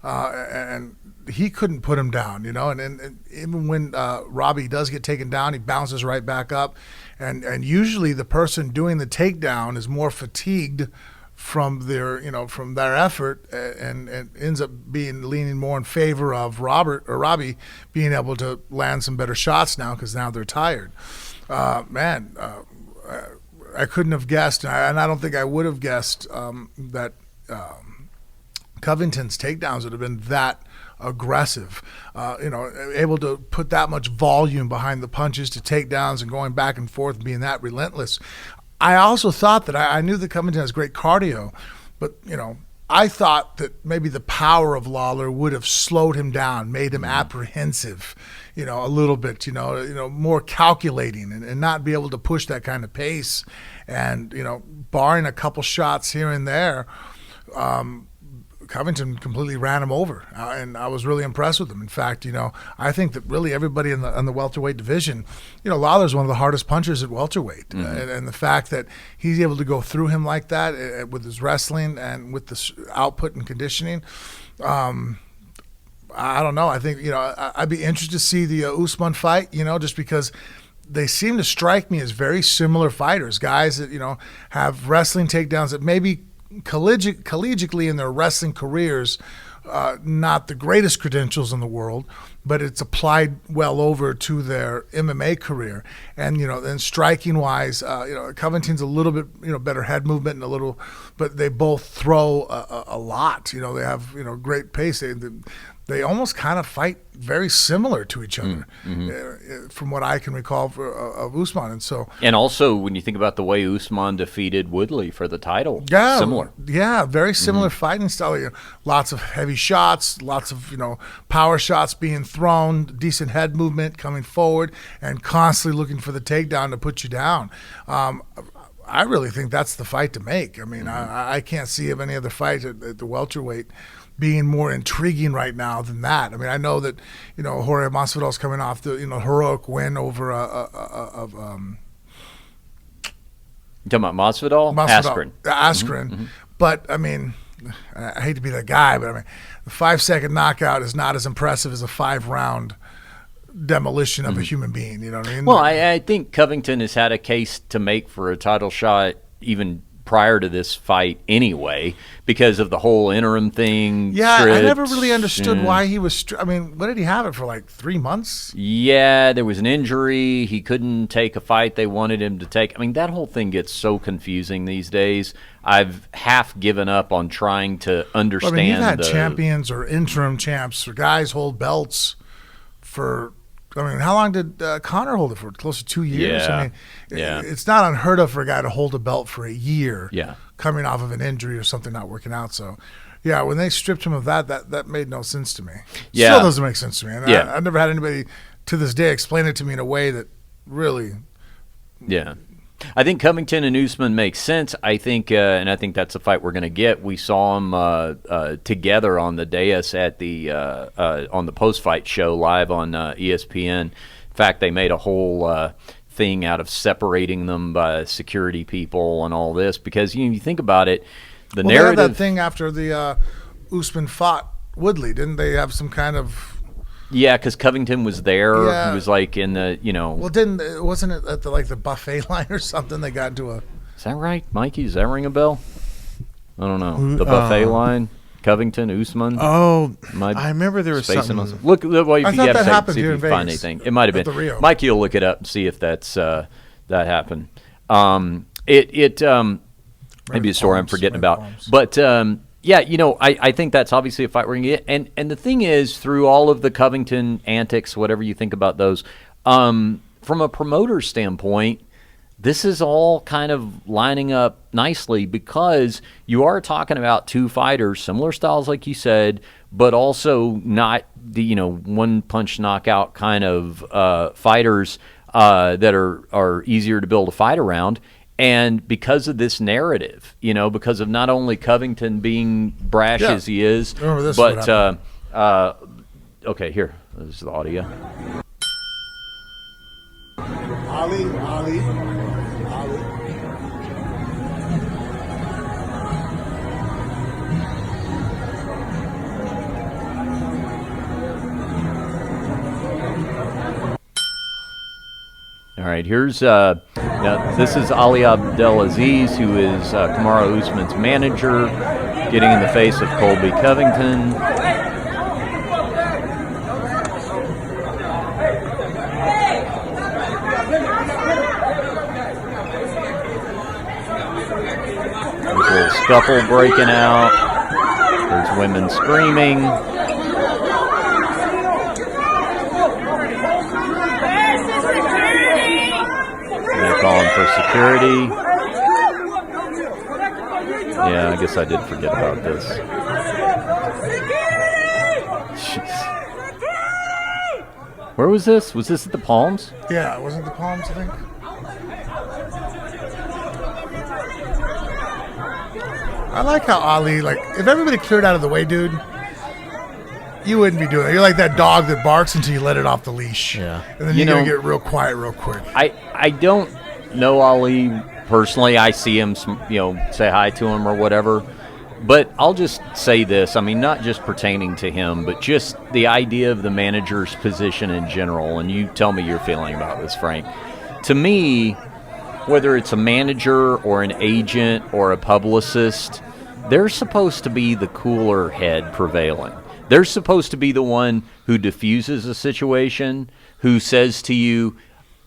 and he couldn't put him down, and even when Robbie does get taken down, he bounces right back up, and usually the person doing the takedown is more fatigued from their effort, and ends up leaning more in favor of Robbie being able to land some better shots now because now they're tired. I couldn't have guessed, and I don't think I would have guessed that Covington's takedowns would have been that aggressive, able to put that much volume behind the punches to takedowns and going back and forth and being that relentless. I also thought that I knew that Covington has great cardio, but, I thought that maybe the power of Lawler would have slowed him down, made him apprehensive, a little bit, more calculating and not be able to push that kind of pace. And, barring a couple shots here and there, Covington completely ran him over, and I was really impressed with him. In fact, I think that really everybody in the welterweight division, Lawler's one of the hardest punchers at welterweight, and the fact that he's able to go through him like that with his wrestling and with the output and conditioning, I don't know. I think I'd be interested to see the Usman fight, just because they seem to strike me as very similar fighters, guys that have wrestling takedowns that maybe collegiately in their wrestling careers, not the greatest credentials in the world, but it's applied well over to their MMA career. And then striking wise, Covington's a little bit better head movement and but they both throw a lot. They have great pace. they almost kind of fight very similar to each other, from what I can recall of Usman. And also, when you think about the way Usman defeated Woodley for the title, similar. Yeah, very similar fighting style. Lots of heavy shots, lots of power shots being thrown, decent head movement coming forward, and constantly looking for the takedown to put you down. I really think that's the fight to make. I mean, I can't see of any other fight at the welterweight being more intriguing right now than that. I mean, I know that Jorge Masvidal's coming off the heroic win over You talking about Masvidal? Askren. But I mean, I hate to be that guy, but I mean, the 5-second knockout is not as impressive as a 5-round demolition of a human being. You know what I mean? Well, I think Covington has had a case to make for a title shot even prior to this fight anyway, because of the whole interim thing. Yeah, I never really understood why he was. I mean, what did he have it for, like 3 months? Yeah, there was an injury. He couldn't take a fight they wanted him to take. I mean, that whole thing gets so confusing these days. I've half given up on trying to understand. Well, I mean, you've had champions or interim champs or guys hold belts for. I mean, how long did Conor hold it for? Close to 2 years? Yeah. I mean, it's not unheard of for a guy to hold a belt for a year coming off of an injury or something not working out. So, yeah, when they stripped him of that made no sense to me. Yeah. Still doesn't make sense to me. And I've never had anybody to this day explain it to me in a way that really... Yeah. I think Covington and Usman make sense. I think, and I think that's the fight we're going to get. We saw them together on the dais at the on the post-fight show live on ESPN. In fact, they made a whole thing out of separating them by security people and all this because you think about it, the narrative. They had that thing after the Usman fought Woodley, didn't they? Have some kind of. Yeah, because Covington was there. Yeah. He was like in the, Well, wasn't it at the buffet line or something? They got into a. Is that right, Mikey? Does that ring a bell? I don't know. The buffet line, Covington, Usman. Oh, I remember there was something. Look, well, if I you thought have that happened see if here you in find Vegas, anything. It might have been. Rio. Mikey will look it up and see if that's that happened. Maybe a story I'm forgetting about, but. Yeah, I think that's obviously a fight we're going to get. And the thing is, through all of the Covington antics, whatever you think about those, from a promoter standpoint, this is all kind of lining up nicely because you are talking about two fighters, similar styles like you said, but also not the one-punch knockout kind of fighters that are easier to build a fight around. And because of this narrative, because of not only Covington being brash as he is, but okay, here, this is the audio. Ali. All right, here's now this is Ali Abdelaziz, who is Kamaru Usman's manager, getting in the face of Colby Covington. There's a little scuffle breaking out. There's women screaming. Calling for security. Yeah, I guess I did forget about this. Jeez. Where was this? Was this at the Palms? Yeah, wasn't the Palms, I think? I like how Ali, if everybody cleared out of the way, dude, you wouldn't be doing it. You're like that dog that barks until you let it off the leash. Yeah. And then you're going to get real quiet real quick. I don't know Ali personally. I see him, say hi to him or whatever. But I'll just say this. I mean, not just pertaining to him, but just the idea of the manager's position in general. And you tell me your feeling about this, Frank. To me, whether it's a manager or an agent or a publicist, they're supposed to be the cooler head prevailing. They're supposed to be the one who diffuses a situation, who says to you,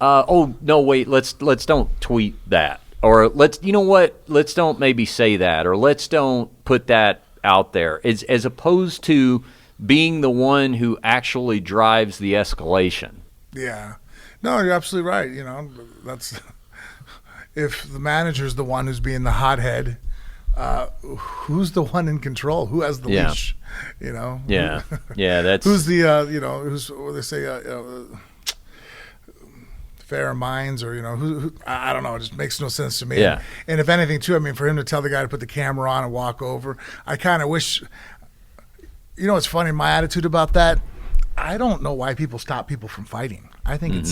oh, no, wait, let's don't tweet that. Or let's don't maybe say that. Or let's don't put that out there. As opposed to being the one who actually drives the escalation. Yeah. No, you're absolutely right. You know, that's if the manager's the one who's being the hothead, who's the one in control? Who has the leash? You know? Yeah. Yeah, that's who's the who's what they say fair minds, or who I don't know, it just makes no sense to me. Yeah. And if anything too, I mean, for him to tell the guy to put the camera on and walk over, I kind of wish, it's funny, my attitude about that, I don't know why people stop people from fighting. I think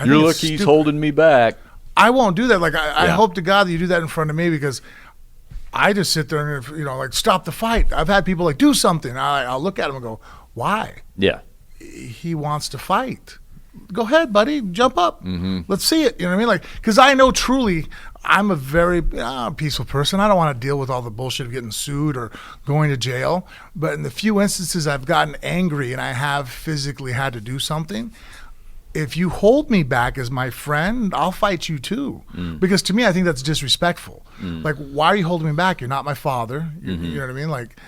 you're lucky he's holding me back. I won't do that. Like I hope to God that you do that in front of me, because I just sit there and like, stop the fight. I've had people like, do something. I'll look at him and go, why? Yeah. He wants to fight. Go ahead, buddy. Jump up. Let's see it. You know what I mean? Like, because I know truly I'm a very peaceful person. I don't want to deal with all the bullshit of getting sued or going to jail. But in the few instances I've gotten angry and I have physically had to do something, if you hold me back as my friend, I'll fight you too. Because to me, I think that's disrespectful. Like, why are you holding me back? You're not my father. You know what I mean? Like,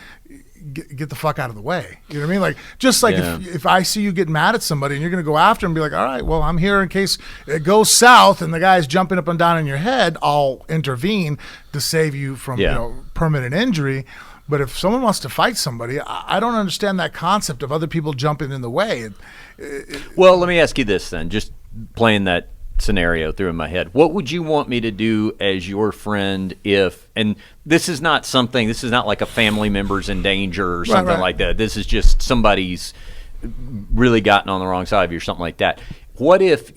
get the fuck out of the way. You know what I mean? Like, just like if I see you get mad at somebody and you're going to go after him and be like, all right, well, I'm here in case it goes south and the guy's jumping up and down in your head, I'll intervene to save you from permanent injury. But if someone wants to fight somebody, I don't understand that concept of other people jumping in the way. Well, let me ask you this then, just playing that scenario through in my head. What would you want me to do as your friend if, and this is not like a family member's in danger or something like that. This is just somebody's really gotten on the wrong side of you or something like that. What if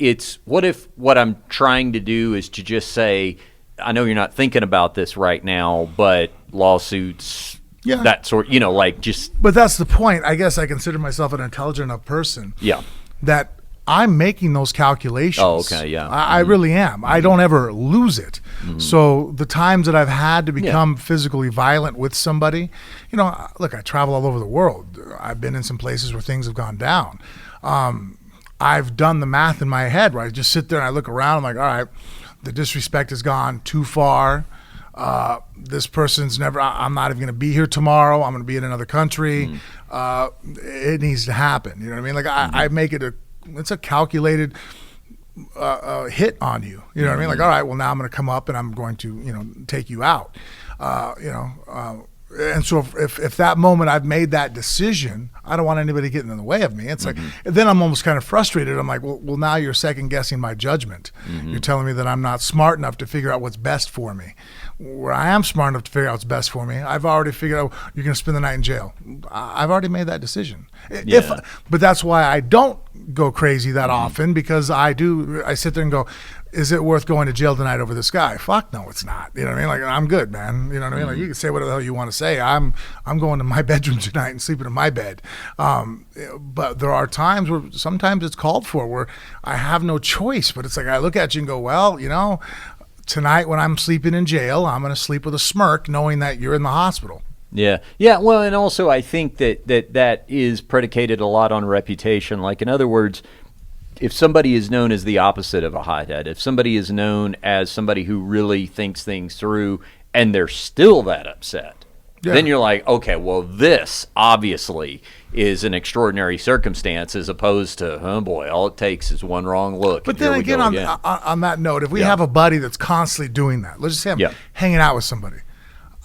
what I'm trying to do is to just say, I know you're not thinking about this right now, but lawsuits, that sort, like just. But that's the point. I guess I consider myself an intelligent enough person. Yeah. That I'm making those calculations. Oh, okay, yeah. I really am. I don't ever lose it. So the times that I've had to become physically violent with somebody, look, I travel all over the world. I've been in some places where things have gone down. I've done the math in my head where I just sit there and I look around. I'm like, all right, the disrespect has gone too far. This person's I'm not even going to be here tomorrow. I'm going to be in another country. It needs to happen. You know what I mean? Like I make it it's a calculated hit on you. You know what I mean? Like, all right, well, now I'm going to come up and I'm going to, take you out. And so if that moment I've made that decision, I don't want anybody getting in the way of me. It's like, then I'm almost kind of frustrated. I'm like, well, now you're second guessing my judgment. You're telling me that I'm not smart enough to figure out what's best for me. Where I am smart enough to figure out what's best for me, I've already figured out you're going to spend the night in jail. I've already made that decision. But that's why I don't go crazy that often, because I sit there and go, is it worth going to jail tonight over this guy? Fuck no, it's not. You know what I mean? Like, I'm good, man. You know what I mean? Like, you can say whatever the hell you want to say. I'm going to my bedroom tonight and sleeping in my bed. But there are times where sometimes it's called for, where I have no choice. But it's like I look at you and go, well, tonight when I'm sleeping in jail, I'm going to sleep with a smirk knowing that you're in the hospital. Yeah. Well, and also I think that is predicated a lot on reputation. Like, in other words, if somebody is known as the opposite of a hothead, if somebody is known as somebody who really thinks things through and they're still that upset, then you're like, okay, well, this obviously is an extraordinary circumstance, as opposed to, oh boy, all it takes is one wrong look. But then again, on that note, if we have a buddy that's constantly doing that, let's just say I'm hanging out with somebody,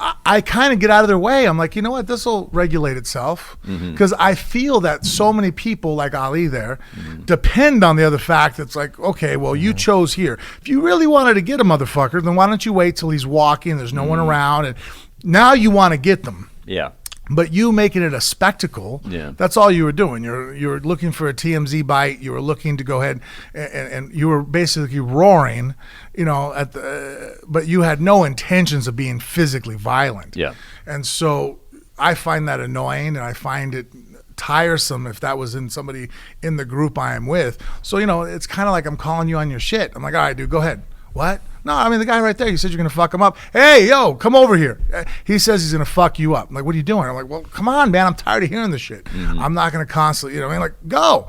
I kind of get out of their way. I'm like, you know what? This will regulate itself, because I feel that so many people like Ali there depend on the other fact that's like, okay, well, you chose here. If you really wanted to get a motherfucker, then why don't you wait till he's walking, there's no one around, and now you want to get them. Yeah. But you making it a spectacle, that's all you were doing. You're looking for a TMZ bite. You were looking to go ahead and you were basically roaring, but you had no intentions of being physically violent. Yeah. And so I find that annoying, and I find it tiresome if that was in somebody in the group I am with. So, it's kind of like I'm calling you on your shit. I'm like, all right, dude, go ahead. What? No, I mean, the guy right there, you said you're going to fuck him up. Hey, yo, come over here. He says he's going to fuck you up. I'm like, what are you doing? I'm like, well, come on, man. I'm tired of hearing this shit. I'm not going to constantly, like, go.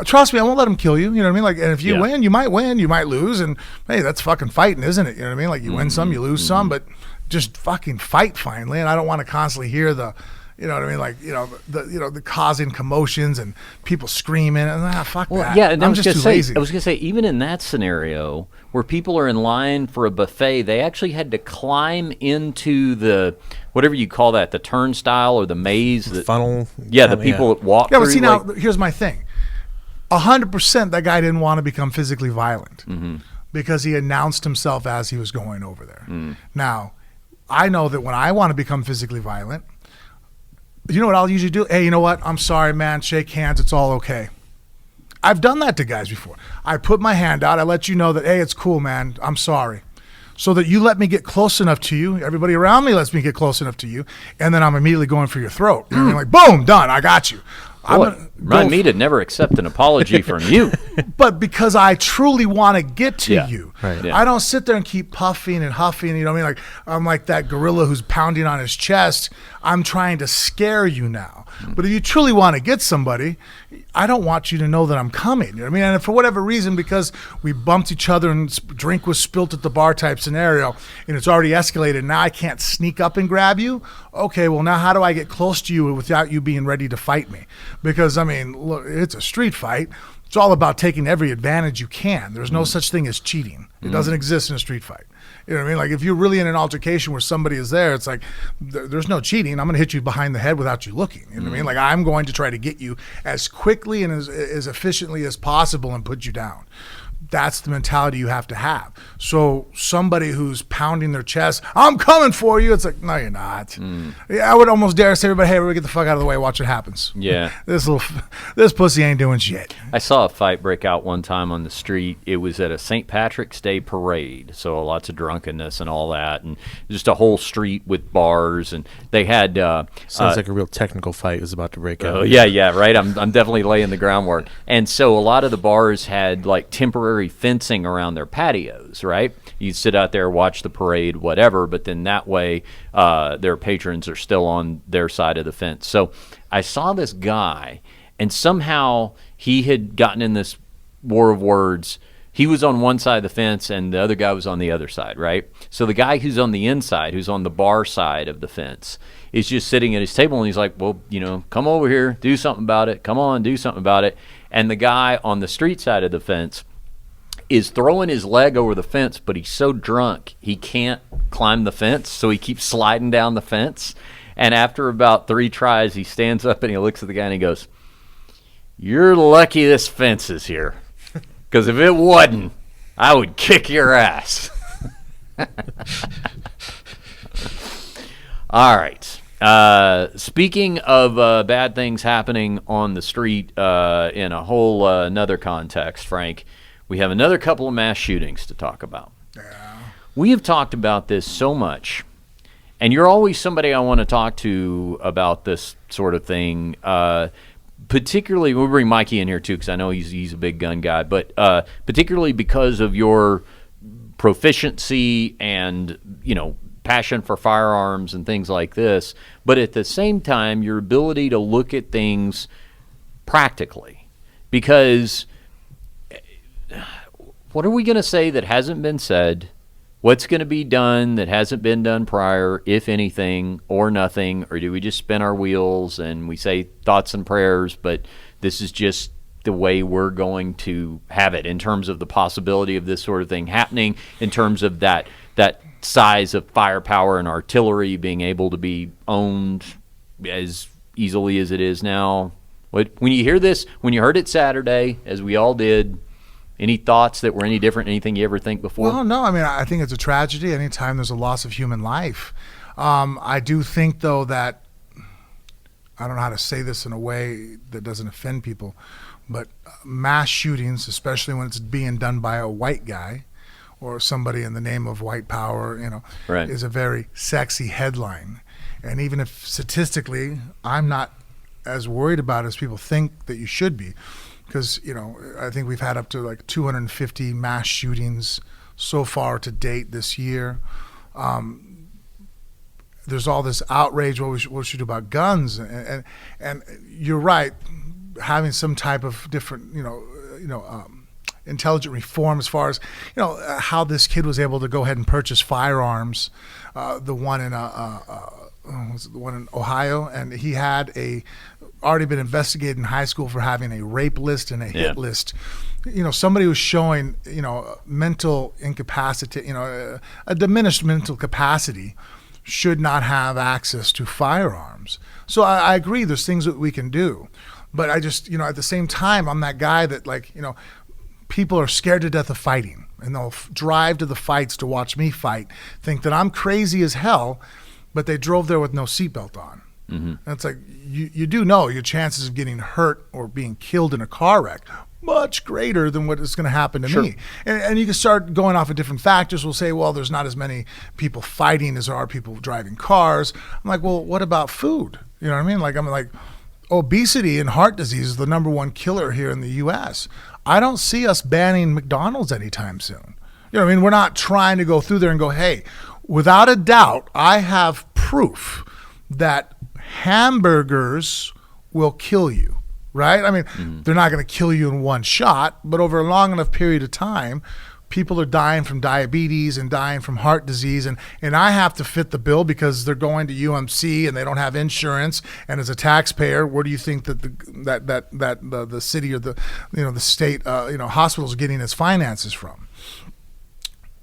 Trust me, I won't let him kill you. You know what I mean? Like, and if you win, you might lose. And, hey, that's fucking fighting, isn't it? You know what I mean? Like, you win some, you lose some, but just fucking fight finally. And I don't want to constantly hear the, You know what I mean? Like, the causing commotions and people screaming and fuck that. Yeah, and I'm just too lazy. I was going to say, even in that scenario where people are in line for a buffet, they actually had to climb into the, whatever you call that, the turnstile or the maze. The funnel. Yeah, the people that walk through. Yeah, but see, now, here's my thing. 100% that guy didn't want to become physically violent because he announced himself as he was going over there. Now, I know that when I want to become physically violent, you know what I'll usually do? Hey, you know what? I'm sorry, man. Shake hands. It's all okay. I've done that to guys before. I put my hand out. I let you know that, hey, it's cool, man. I'm sorry. So that you let me get close enough to you. Everybody around me lets me get close enough to you. And then I'm immediately going for your throat. You know what I mean? Like, boom, done. I got you. Remind me to never accept an apology from you. But because I truly want to get to you. Right. I don't sit there and keep puffing and huffing. You know what I mean? Like, I'm like that gorilla who's pounding on his chest. I'm trying to scare you now. But if you truly want to get somebody, I don't want you to know that I'm coming. You know what I mean? And for whatever reason, because we bumped each other and drink was spilt at the bar type scenario, and it's already escalated, now I can't sneak up and grab you. Okay, well, now how do I get close to you without you being ready to fight me? Because, I mean, look, it's a street fight. It's all about taking every advantage you can. There's no such thing as cheating. It doesn't exist in a street fight. You know what I mean? Like, if you're really in an altercation where somebody is there, it's like, there's no cheating. I'm going to hit you behind the head without you looking. You know what I mean? Like, I'm going to try to get you as quickly and as efficiently as possible and put you down. That's the mentality you have to have. So somebody who's pounding their chest, I'm coming for you. It's like, no, you're not. I would almost dare say, everybody, hey, everybody get the fuck out of the way. Watch what happens. Yeah. This pussy ain't doing shit. I saw a fight break out one time on the street. It was at a St. Patrick's Day parade, so lots of drunkenness and all that, and just a whole street with bars, and they had sounds like a real technical fight was about to break out. Yeah, right. I'm definitely laying the groundwork, and so a lot of the bars had like temporary fencing around their patios, right? You sit out there, watch the parade, whatever, but then that way their patrons are still on their side of the fence. So I saw this guy, and somehow he had gotten in this war of words. He was on one side of the fence, and the other guy was on the other side, right? So the guy who's on the inside, who's on the bar side of the fence, is just sitting at his table, and he's like, well, come over here, do something about it. Come on, do something about it. And the guy on the street side of the fence is throwing his leg over the fence, but he's so drunk he can't climb the fence, so he keeps sliding down the fence. And after about 3 tries, he stands up and he looks at the guy and he goes, "You're lucky this fence is here, because if it wasn't, I would kick your ass." All right. Speaking of bad things happening on the street in a whole another context, Frank, we have another couple of mass shootings to talk about. Yeah. We have talked about this so much, and you're always somebody I want to talk to about this sort of thing. Particularly, we'll bring Mikey in here too, because I know he's a big gun guy, but particularly because of your proficiency and passion for firearms and things like this, but at the same time, your ability to look at things practically, because what are we going to say that hasn't been said? What's going to be done that hasn't been done prior, if anything, or nothing? Or do we just spin our wheels and we say thoughts and prayers, but this is just the way we're going to have it in terms of the possibility of this sort of thing happening, in terms of that size of firepower and artillery being able to be owned as easily as it is now? When you hear this, when you heard it Saturday, as we all did, any thoughts that were any different, anything you ever think before? Well, no. I mean, I think it's a tragedy anytime there's a loss of human life. I do think, though, that I don't know how to say this in a way that doesn't offend people, but mass shootings, especially when it's being done by a white guy or somebody in the name of white power, right, is a very sexy headline. And even if statistically I'm not as worried about it as people think that you should be, because, I think we've had up to like 250 mass shootings so far to date this year. There's all this outrage, what we should do about guns. And you're right, having some type of different, intelligent reform as far as, how this kid was able to go ahead and purchase firearms. The one in was it the one in Ohio, and he had already been investigated in high school for having a rape list and a hit list. Somebody who's showing, mental incapacity, a diminished mental capacity should not have access to firearms. So I agree there's things that we can do. But I just, at the same time, I'm that guy that, people are scared to death of fighting. And they'll drive to the fights to watch me fight, think that I'm crazy as hell, but they drove there with no seatbelt on. And it's like, you do know your chances of getting hurt or being killed in a car wreck much greater than what is going to happen to me. And you can start going off of different factors. We'll say, well, there's not as many people fighting as there are people driving cars. I'm like, well, what about food? You know what I mean? I'm like, obesity and heart disease is the number one killer here in the U.S. I don't see us banning McDonald's anytime soon. You know what I mean? We're not trying to go through there and go, hey, without a doubt, I have proof that hamburgers will kill you. Right? I mean, they're not going to kill you in one shot, but over a long enough period of time, people are dying from diabetes and dying from heart disease, and I have to fit the bill because they're going to UMC and they don't have insurance. And as a taxpayer, where do you think that the city or the state hospitals are getting its finances from?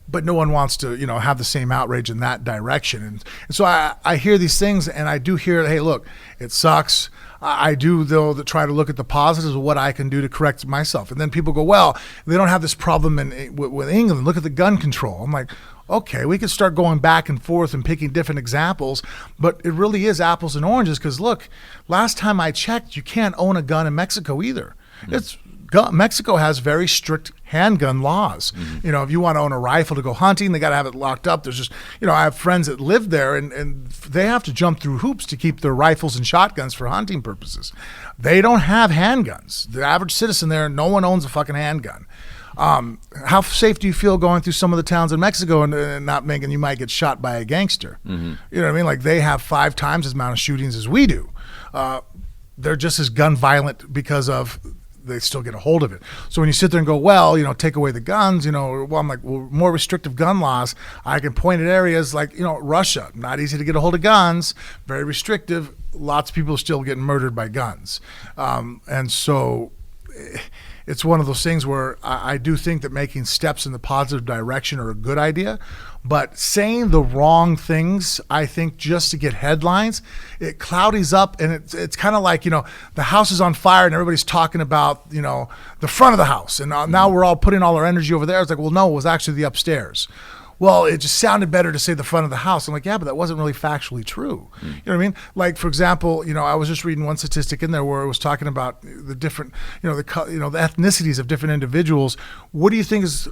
But no one wants to have the same outrage in that direction, and so I hear these things, and I do hear, hey, look, it sucks. I do, though, try to look at the positives of what I can do to correct myself. And then people go, well, they don't have this problem with England. Look at the gun control. I'm like, okay, we could start going back and forth and picking different examples, but it really is apples and oranges because, look, last time I checked, you can't own a gun in Mexico either. Mexico has very strict handgun laws. If you want to own a rifle to go hunting, they got to have it locked up. There's just, I have friends that live there and they have to jump through hoops to keep their rifles and shotguns for hunting purposes. They don't have handguns. The average citizen there, no one owns a fucking handgun. How safe do you feel going through some of the towns in Mexico and not making, you might get shot by a gangster? You know what I mean? Like they have 5 times as amount of shootings as we do. They're just as gun violent because of they still get a hold of it. So when you sit there and go, well, take away the guns, I'm like, well, more restrictive gun laws. I can point at areas like, Russia, not easy to get a hold of guns, very restrictive. Lots of people still getting murdered by guns. And so it's one of those things where I do think that making steps in the positive direction are a good idea, but saying the wrong things, I think just to get headlines, it cloudies up, and it's kind of like, the house is on fire and everybody's talking about, the front of the house. And now we're all putting all our energy over there. It's like, well, no, it was actually the upstairs. Well, it just sounded better to say the front of the house. I'm like, yeah, but that wasn't really factually true. You know what I mean? Like, for example, I was just reading one statistic in there where it was talking about the different, the ethnicities of different individuals. What do you think is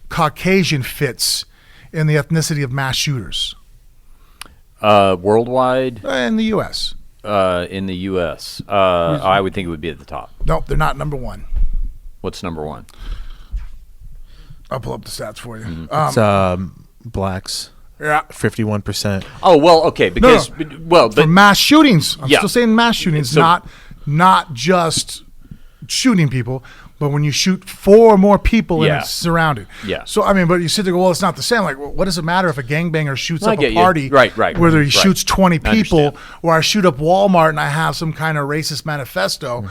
Caucasian fits in the ethnicity of mass shooters? Worldwide? In the U.S. In the U.S. I would think it would be at the top. Nope, they're not number one. What's number one? I'll pull up the stats for you. It's blacks. Yeah, 51%. Oh well, okay. Because for mass shootings, I'm still saying mass shootings, so, not just shooting people, but when you shoot 4 or more people and it's surrounded. Yeah. So, but you sit there and go, well, it's not the same. Like, well, what does it matter if a gangbanger shoots up a party, right, whether he shoots 20 people or I shoot up Walmart and I have some kind of racist manifesto,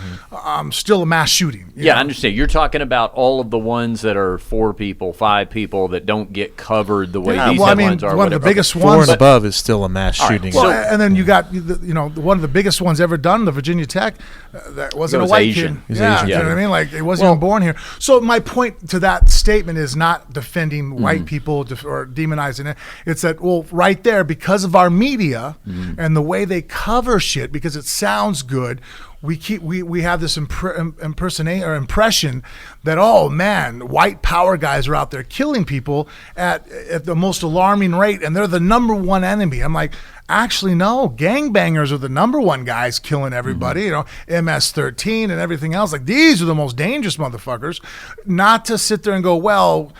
still a mass shooting. I understand. You're talking about all of the ones that are 4 people, 5 people that don't get covered the way these headlines are. One of the biggest 4 ones. and above is still a mass shooting. Well, and then you got, one of the biggest ones ever done, the Virginia Tech, that wasn't a white Asian. kid. Asian. You know what I mean? Like, it wasn't even born here. So my point to that statement is not defending white people or demonizing it. It's that, well, right there, because of our media and the way they cover shit, because it sounds good, we have this impression that, oh man, white power guys are out there killing people at the most alarming rate, and they're the number one enemy. I'm like, actually, no. Gangbangers are the number one guys killing everybody. MS-13 and everything else. Like, these are the most dangerous motherfuckers. Not to sit there and go, well,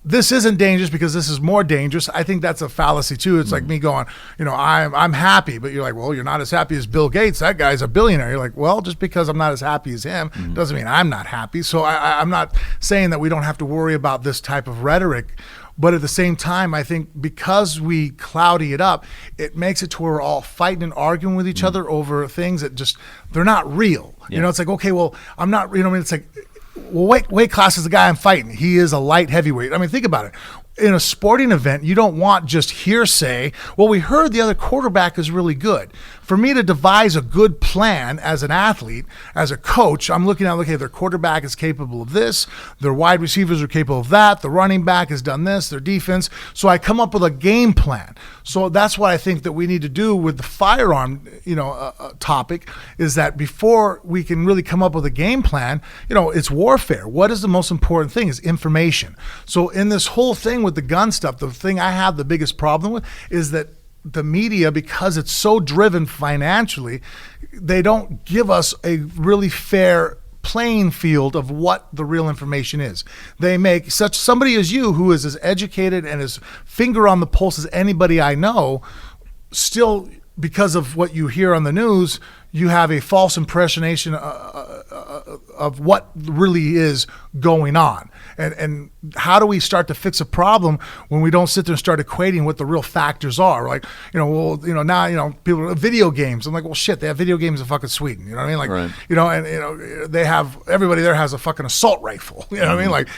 this isn't dangerous because this is more dangerous. I think that's a fallacy too. It's like me going, I'm happy, but you're like, well, you're not as happy as Bill Gates. That guy's a billionaire. You're like, well, just because I'm not as happy as him doesn't mean I'm not happy. So I'm not saying that we don't have to worry about this type of rhetoric. But at the same time, I think because we cloudy it up, it makes it to where we're all fighting and arguing with each other over things that just, they're not real. Yeah. You know, it's like, okay, well, I'm not, you know what I mean? It's like, well, weight class is the guy I'm fighting. He is a light heavyweight. I mean, think about it. In a sporting event, you don't want just hearsay. Well, we heard the other quarterback is really good. For me to devise a good plan as an athlete, as a coach, I'm looking at, okay, their quarterback is capable of this, their wide receivers are capable of that, the running back has done this, their defense. So I come up with a game plan. So that's what I think that we need to do with the firearm, topic, is that before we can really come up with a game plan, it's warfare. What is the most important thing is information. So in this whole thing with the gun stuff, the thing I have the biggest problem with is that the media, because it's so driven financially, they don't give us a really fair playing field of what the real information is. They make such somebody as you, who is as educated and as finger on the pulse as anybody I know, still, because of what you hear on the news, you have a false impressionation of what really is going on. And how do we start to fix a problem when we don't sit there and start equating what the real factors are? Like, now, people, video games. I'm like, well, shit, they have video games in fucking Sweden. You know what I mean? Like, right. They have, everybody there has a fucking assault rifle. You know what I mean? Like,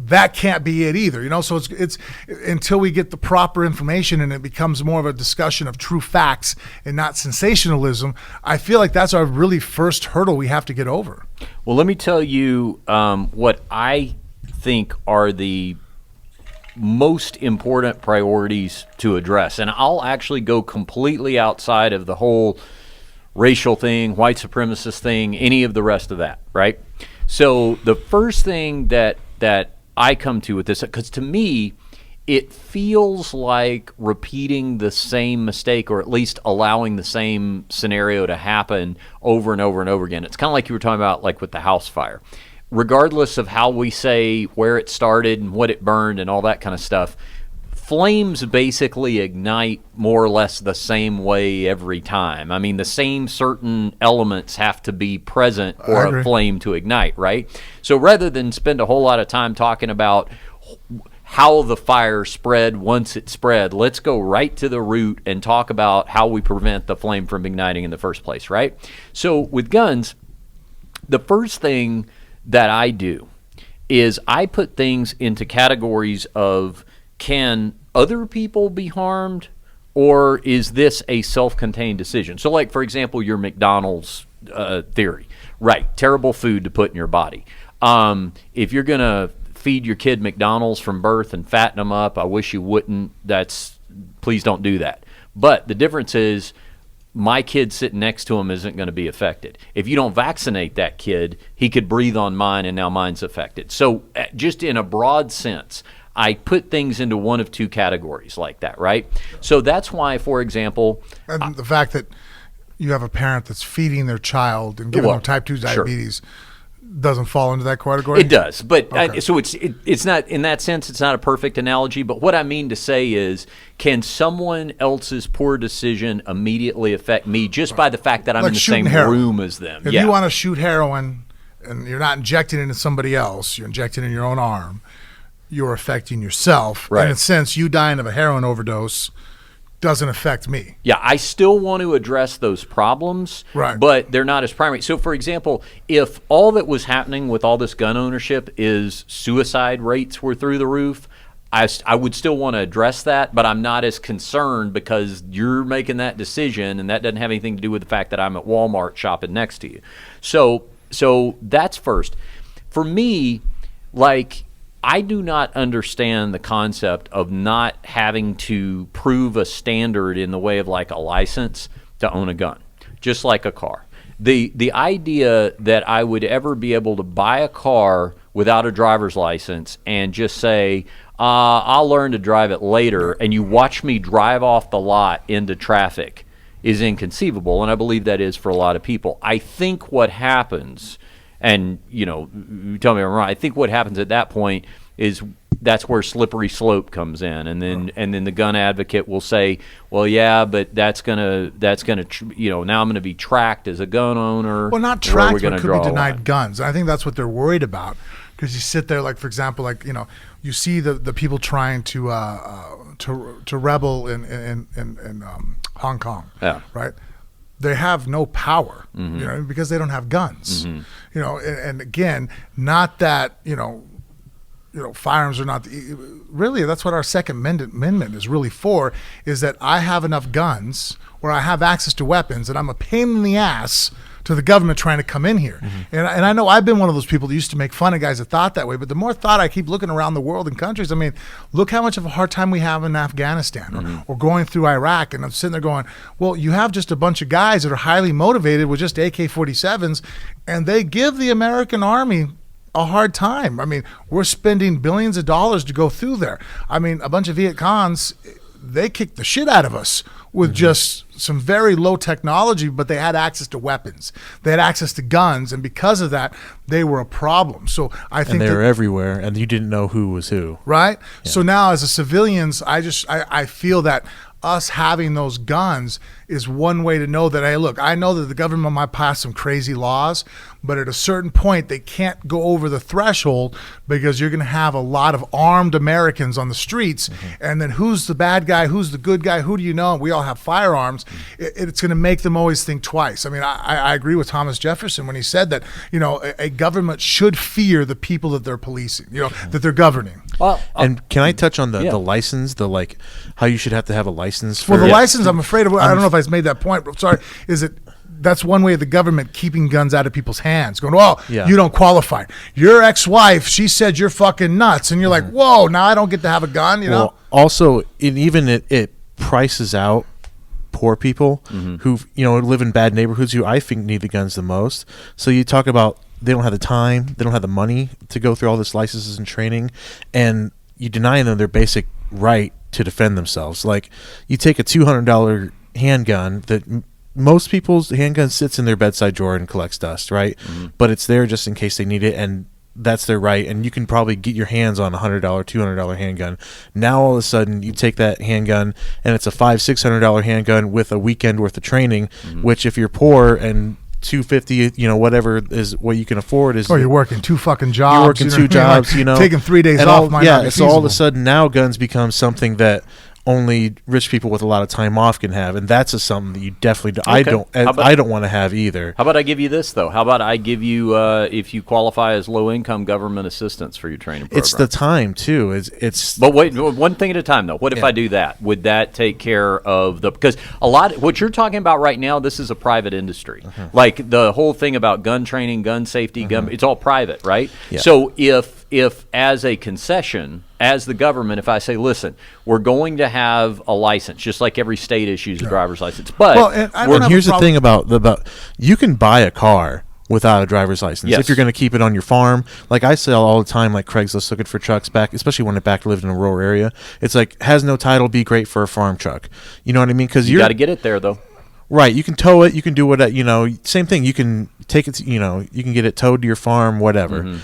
that can't be it either. So it's until we get the proper information and it becomes more of a discussion of true facts and not sensationalism, I feel like that's our really first hurdle we have to get over. Well, let me tell you what I think are the most important priorities to address. And I'll actually go completely outside of the whole racial thing, white supremacist thing, any of the rest of that, right? So the first thing that I come to with this, because to me, it feels like repeating the same mistake, or at least allowing the same scenario to happen over and over and over again. It's kind of like you were talking about, like with the house fire. Regardless of how we say where it started and what it burned and all that kind of stuff, flames basically ignite more or less the same way every time. I mean, the same certain elements have to be present for a flame to ignite, right? So rather than spend a whole lot of time talking about how the fire spread once it spread, let's go right to the root and talk about how we prevent the flame from igniting in the first place, right? So with guns, the first thing that I do is I put things into categories of, can other people be harmed, or is this a self-contained decision? So like, for example, your McDonald's theory, right? Terrible food to put in your body. If you're going to feed your kid McDonald's from birth and fatten them up, I wish you wouldn't. Please don't do that. But the difference is, my kid sitting next to him isn't going to be affected. If you don't vaccinate that kid, he could breathe on mine and now mine's affected. So just in a broad sense, I put things into one of two categories like that, right? So that's why, for example... And the fact that you have a parent that's feeding their child and giving them type 2 diabetes... Sure. Doesn't fall into that category? It does, but okay. So it's not, in that sense, it's not a perfect analogy, but what I mean to say is, can someone else's poor decision immediately affect me just by the fact that I'm in the same room as them? If you want to shoot heroin and you're not injecting it into somebody else, you're injecting it in your own arm, you're affecting yourself. Right. In a sense, you dying of a heroin overdose doesn't affect me. Yeah, I still want to address those problems, right, but they're not as primary. So, for example, if all that was happening with all this gun ownership is suicide rates were through the roof, I would still want to address that, but I'm not as concerned because you're making that decision, and that doesn't have anything to do with the fact that I'm at Walmart shopping next to you. So that's first. For me, like, I do not understand the concept of not having to prove a standard in the way of like a license to own a gun, just like a car. The idea that I would ever be able to buy a car without a driver's license and just say, I'll learn to drive it later, and you watch me drive off the lot into traffic is inconceivable, and I believe that is for a lot of people. I think what happens, and you tell me if I'm wrong, I think what happens at that point is that's where slippery slope comes in, and then the gun advocate will say, well, yeah, but that's gonna now I'm gonna be tracked as a gun owner. Well, not tracked, but could be denied guns. I think that's what they're worried about, because you sit there, like, for example, like, you see the people trying to rebel in Hong Kong, right? They have no power, because they don't have guns, and again, not that, firearms are not really, that's what our Second Amendment is really for, is that I have enough guns or I have access to weapons and I'm a pain in the ass to the government trying to come in here. And I know I've been one of those people that used to make fun of guys that thought that way, but the more thought I keep looking around the world and countries, I mean, look how much of a hard time we have in Afghanistan or going through Iraq, and I'm sitting there going, well, you have just a bunch of guys that are highly motivated with just AK-47s, and they give the American Army a hard time. I mean, we're spending billions of dollars to go through there. I mean, a bunch of Viet Congs, they kicked the shit out of us with just some very low technology, but they had access to weapons. They had access to guns, and because of that, they were a problem. So I think they were everywhere, and you didn't know who was who. Right? Yeah. So now as a civilians, I feel that us having those guns is one way to know that, hey, look, I know that the government might pass some crazy laws, but at a certain point, they can't go over the threshold, because you're going to have a lot of armed Americans on the streets. And then who's the bad guy? Who's the good guy? Who do you know? We all have firearms. It's going to make them always think twice. I mean, I agree with Thomas Jefferson when he said that, a government should fear the people that they're policing, that they're governing. Well, and can I touch on the license, how you should have to have a license for the license? I'm afraid of, I don't know if I made that point, but sorry, that's one way of the government keeping guns out of people's hands, going, you don't qualify. Your ex-wife, she said you're fucking nuts, and you're like, whoa, now I don't get to have a gun, Well, also, it prices out poor people who live in bad neighborhoods, who I think need the guns the most. So you talk about they don't have the time, they don't have the money to go through all this licenses and training, and you deny them their basic right to defend themselves. Like, you take a $200 handgun that most people's handgun sits in their bedside drawer and collects dust, right? But it's there just in case they need it, and that's their right. And you can probably get your hands on a $100, $200 handgun. Now all of a sudden you take that handgun and it's a $500-$600 handgun with a weekend worth of training, which if you're poor and $250, whatever is what you can afford is. Or you're working two fucking jobs. You're working two jobs, taking 3 days off. So all of a sudden now guns become something that only rich people with a lot of time off can have, and that's something that you definitely I don't want to have either. How about I give you this though? How about I give you if you qualify as low income government assistance for your training program? It's the time too. It's But wait, one thing at a time though. What if I do that? Would that take care of because a lot what you're talking about right now, this is a private industry. Like the whole thing about gun training, gun safety, it's all private, right? Yeah. So if as a concession, as the government, if I say, listen, we're going to have a license, just like every state issues a driver's license. But here's the thing about you can buy a car without a driver's license if you're going to keep it on your farm. Like I sell all the time, like Craigslist looking for trucks back, especially when I back lived in a rural area. It's like, has no title, be great for a farm truck. You know what I mean? Because you got to get it there though. Right, you can tow it, you can do what same thing. You can take it, you can get it towed to your farm, whatever.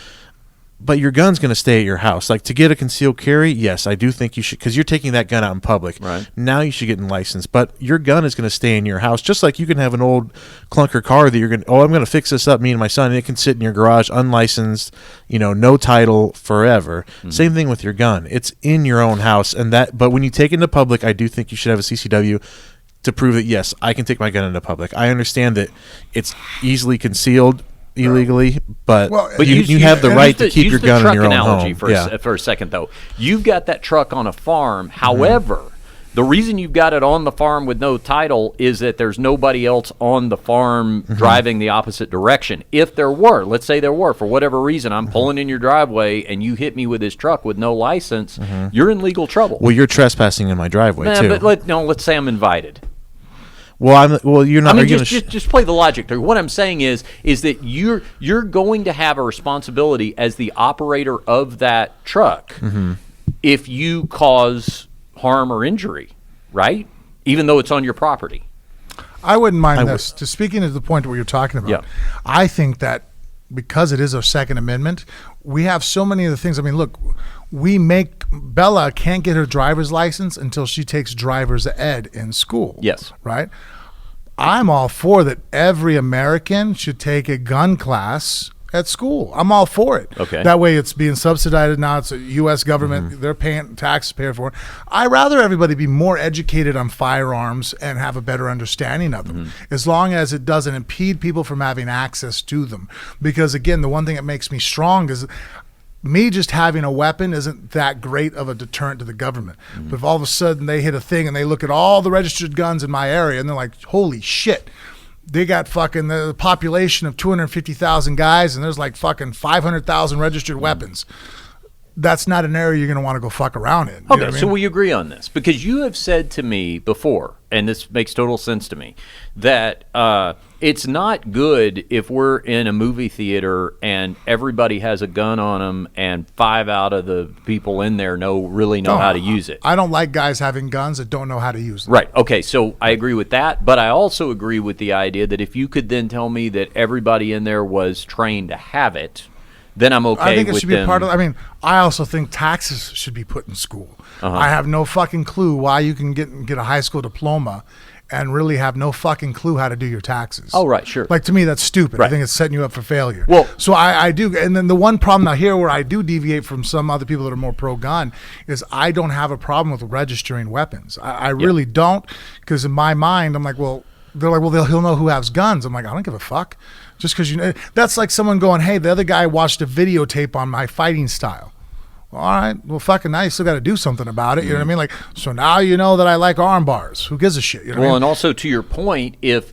But your gun's going to stay at your house. Like, to get a concealed carry, yes, I do think you should, because you're taking that gun out in public. Right. Now you should get a license. But your gun is going to stay in your house, just like you can have an old clunker car that you're going to, I'm going to fix this up, me and my son, and it can sit in your garage unlicensed, no title forever. Same thing with your gun. It's in your own house. But when you take it into public, I do think you should have a CCW to prove that, yes, I can take my gun into public. I understand that it's easily concealed illegally, but you have the right to keep your gun in your own home. For a second, though, you've got that truck on a farm. However, the reason you've got it on the farm with no title is that there's nobody else on the farm driving the opposite direction. If there were, let's say there were, for whatever reason, I'm pulling in your driveway and you hit me with this truck with no license, you're in legal trouble. Well, you're trespassing in my driveway too. But let's say I'm invited. Well, you're not. Just play the logic through. What I'm saying is that you're going to have a responsibility as the operator of that truck if you cause harm or injury, right? Even though it's on your property. I wouldn't mind this. Speaking to the point where you're talking about, I think that because it is a Second Amendment, we have so many of the things. I mean, look, Bella can't get her driver's license until she takes driver's ed in school. Yes. Right? I'm all for that. Every American should take a gun class at school. I'm all for it. Okay. That way it's being subsidized now. It's a U.S. government. They're paying taxes, paying for it. I'd rather everybody be more educated on firearms and have a better understanding of them, as long as it doesn't impede people from having access to them. Because, again, the one thing that makes me strong is me just having a weapon isn't that great of a deterrent to the government. But if all of a sudden they hit a thing and they look at all the registered guns in my area and they're like, holy shit, they got fucking the population of 250,000 guys and there's like fucking 500,000 registered weapons. That's not an area you're going to want to go fuck around in. Okay, so we agree on this, because you have said to me before, and this makes total sense to me, that it's not good if we're in a movie theater and everybody has a gun on them and 5 out of the people in there really know how to use it. I don't like guys having guns that don't know how to use them. Right. Okay, so I agree with that, but I also agree with the idea that if you could then tell me that everybody in there was trained to have it, then I'm okay with them. I think it should be part of. I mean, I also think taxes should be put in school. I have no fucking clue why you can get a high school diploma and really have no fucking clue how to do your taxes. Oh, right, sure. Like, to me, that's stupid. Right. I think it's setting you up for failure. Well, so I do. And then the one problem now here where I do deviate from some other people that are more pro-gun is I don't have a problem with registering weapons. I really don't, because in my mind, I'm like, well, they're like, well, he'll know who has guns. I'm like, I don't give a fuck. Just because that's like someone going, hey, the other guy watched a videotape on my fighting style. Well, all right, well, fucking now you still got to do something about it. You know what I mean? Like, so now you know that I like arm bars. Who gives a shit? You know what I mean? And also to your point, if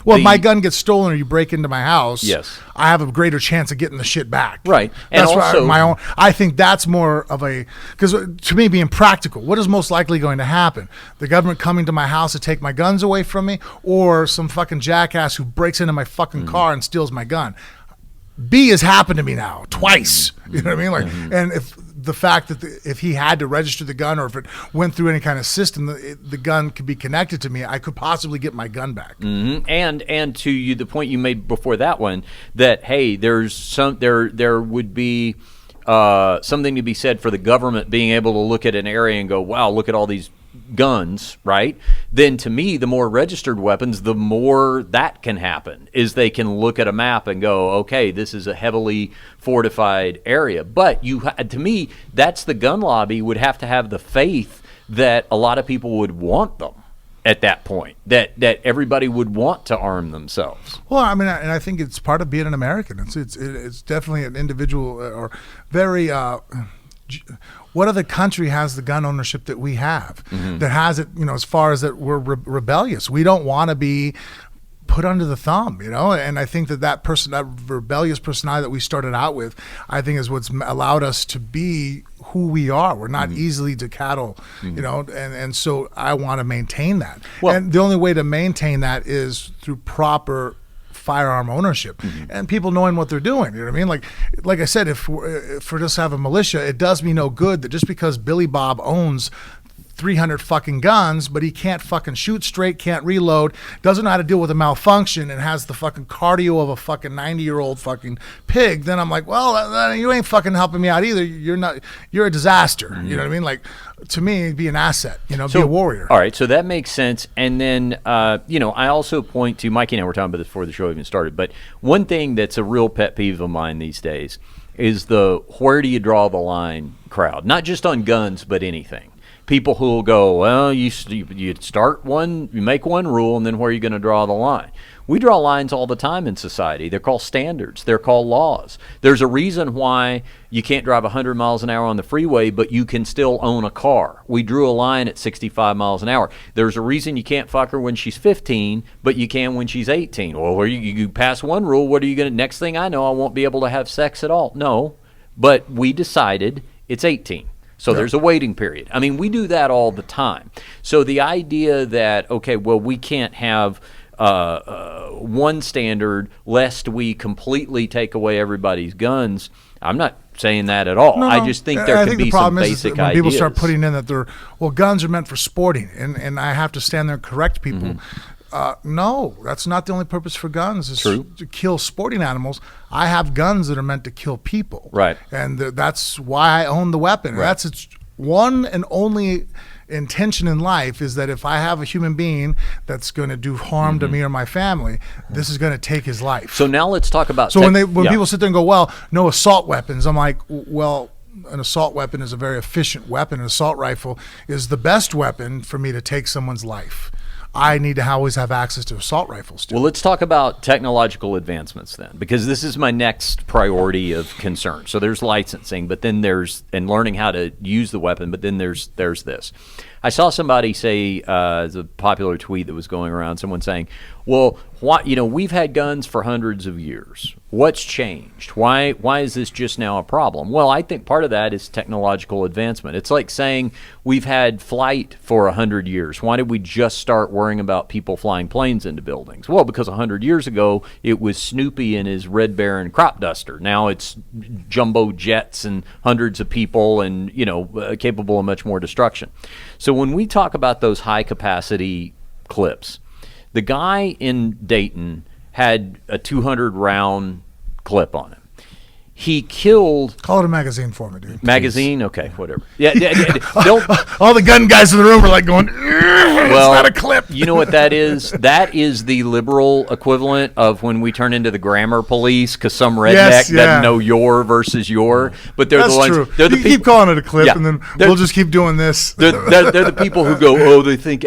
my gun gets stolen or you break into my house, yes, I have a greater chance of getting the shit back. Right. That's and also, my own. I think that's more of a, because to me, being practical, what is most likely going to happen? The government coming to my house to take my guns away from me, or some fucking jackass who breaks into my fucking car and steals my gun? B has happened to me now twice. You know what I mean? Like, and if the fact that if he had to register the gun, or if it went through any kind of system, the gun could be connected to me, I could possibly get my gun back. And to you, the point you made before that one, that hey, there would be something to be said for the government being able to look at an area and go, wow, look at all these guns, right? Then to me, the more registered weapons, the more that can happen, is they can look at a map and go, okay, this is a heavily fortified area. But to me, that's the gun lobby would have to have the faith that a lot of people would want them at that point, that everybody would want to arm themselves. Well, I mean, and I think it's part of being an American. It's definitely an individual or very. What other country has the gun ownership that we have? That has it, as far as that we're rebellious. We don't want to be put under the thumb, and I think that rebellious personality that we started out with, I think is what's allowed us to be who we are. We're not easily to cattle, and so I want to maintain that. Well, and the only way to maintain that is through proper firearm ownership and people knowing what they're doing. You know what I mean? Like I said, if we're just have a militia, it does me no good that just because Billy Bob owns 300 fucking guns, but he can't fucking shoot straight, can't reload, doesn't know how to deal with a malfunction, and has the fucking cardio of a fucking 90-year-old fucking pig, then I'm like, well, you ain't fucking helping me out either. You're a disaster. You know what I mean? Like, to me, be an asset, be a warrior. All right, so that makes sense. And then, I also point to, Mikey and I were talking about this before the show even started, but one thing that's a real pet peeve of mine these days is the where do you draw the line crowd, not just on guns, but anything. People who will go, well, you start one, you make one rule, and then where are you going to draw the line? We draw lines all the time in society. They're called standards. They're called laws. There's a reason why you can't drive 100 miles an hour on the freeway, but you can still own a car. We drew a line at 65 miles an hour. There's a reason you can't fuck her when she's 15, but you can when she's 18. Well, you pass one rule, what are you going to, next thing I know, I won't be able to have sex at all. No, but we decided it's 18. So there's a waiting period. I mean, we do that all the time. So the idea that, okay, well, we can't have one standard lest we completely take away everybody's guns, I'm not saying that at all. No, I just think there could be some basic ideas. When people start putting in that guns are meant for sporting, and I have to stand there and correct people. No, that's not the only purpose for guns. Is True. to kill sporting animals. I have guns that are meant to kill people. Right. And that's why I own the weapon. Right. That's its one and only intention in life, is that if I have a human being that's going to do harm to me or my family, this is going to take his life. So now let's talk about. So when people sit there and go, well, no assault weapons, I'm like, well, an assault weapon is a very efficient weapon. An assault rifle is the best weapon for me to take someone's life. I need to always have access to assault rifles too. Well, let's talk about technological advancements then, because this is my next priority of concern. So there's licensing, but then there's learning how to use the weapon, but then there's this. I saw somebody say, it's a popular tweet that was going around, someone saying, well, we've had guns for hundreds of years. What's changed? Why is this just now a problem? Well, I think part of that is technological advancement. It's like saying we've had flight for 100 years. Why did we just start worrying about people flying planes into buildings? Well, because 100 years ago, it was Snoopy and his Red Baron crop duster. Now it's jumbo jets and hundreds of people and, capable of much more destruction. So when we talk about those high-capacity clips, the guy in Dayton had a 200-round clip on him. He killed... Call it a magazine for me, dude. Magazine? Okay, whatever. Yeah, don't... All the gun guys in the room are like going, it's not a clip. You know what that is? That is the liberal equivalent of when we turn into the grammar police because some redneck doesn't know your versus your. But they're That's the ones... true. They're the you keep calling it a clip, and then they're- we'll just keep doing this. They're the people who go, oh, they think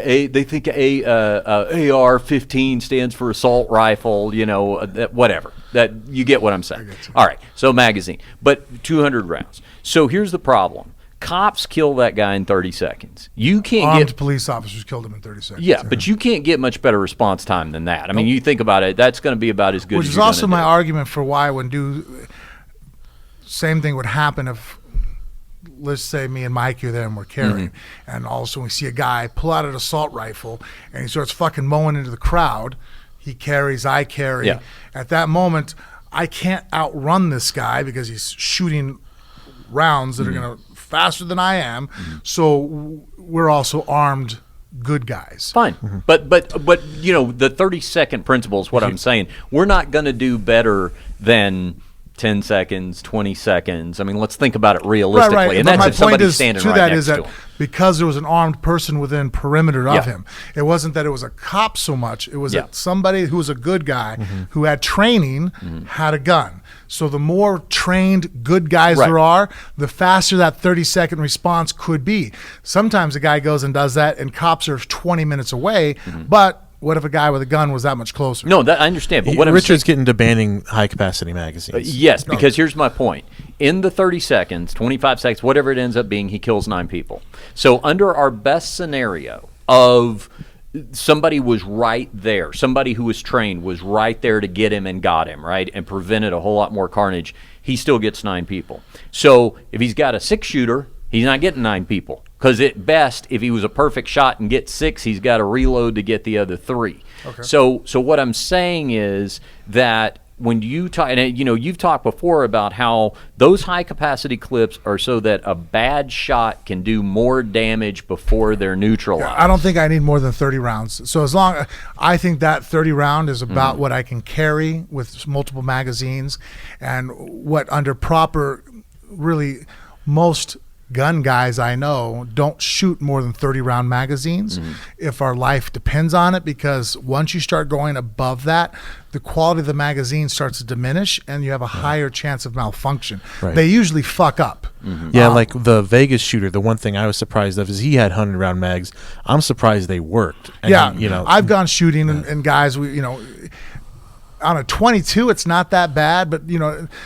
AR-15 stands for assault rifle, whatever. That you get what I'm saying. All right, so magazine, but 200 rounds. So here's the problem: cops kill that guy in 30 seconds. You can't Armed police officers killed him in 30 seconds. Yeah, but you can't get much better response time than that. I mean, you think about it; that's going to be about as good. Which as is you're also gonna my do. argument for why same thing would happen if, let's say, me and Mike are there and we're carrying, and also we see a guy pull out an assault rifle and he starts fucking mowing into the crowd. He carries, I carry. Yeah. At that moment, I can't outrun this guy because he's shooting rounds that are going to faster than I am. So we're also armed good guys. Fine, but the 30-second principle is what I'm saying. We're not going to do better than 10 seconds, 20 seconds. I mean, let's think about it realistically. Right. And but that's my if somebody's point standing to right that next is to that him. because there was an armed person within perimeter of Yeah. him, it wasn't that it was a cop so much. It was Yeah. that somebody who was a good guy who had training had a gun. So the more trained good guys Right. there are, the faster that 30-second response could be. Sometimes a guy goes and does that, and cops are 20 minutes away, but what if a guy with a gun was that much closer? No, that I understand. But what Richard's getting to banning high-capacity magazines. Yes, because here's my point. In the 30 seconds, 25 seconds, whatever it ends up being, he kills 9 people. So under our best scenario of somebody was right there, somebody who was trained was right there to get him and got him, right, and prevented a whole lot more carnage, he still gets 9 people. So if he's got a 6-shooter, he's not getting 9 people. Because at best, if he was a perfect shot and gets 6, he's got to reload to get the other 3. Okay. So what I'm saying is that when you talk, and you've talked before about how those high capacity clips are so that a bad shot can do more damage before they're neutralized. I don't think I need more than 30 rounds. So I think that 30 round is about what I can carry with multiple magazines, and what under proper, really, most gun guys I know don't shoot more than 30 round magazines if our life depends on it, because once you start going above that, the quality of the magazine starts to diminish and you have a higher chance of malfunction. Right. They usually fuck up. Yeah, like the Vegas shooter, the one thing I was surprised of is he had 100-round mags. I'm surprised they worked. And I've gone shooting and guys, on a 22, it's not that bad, but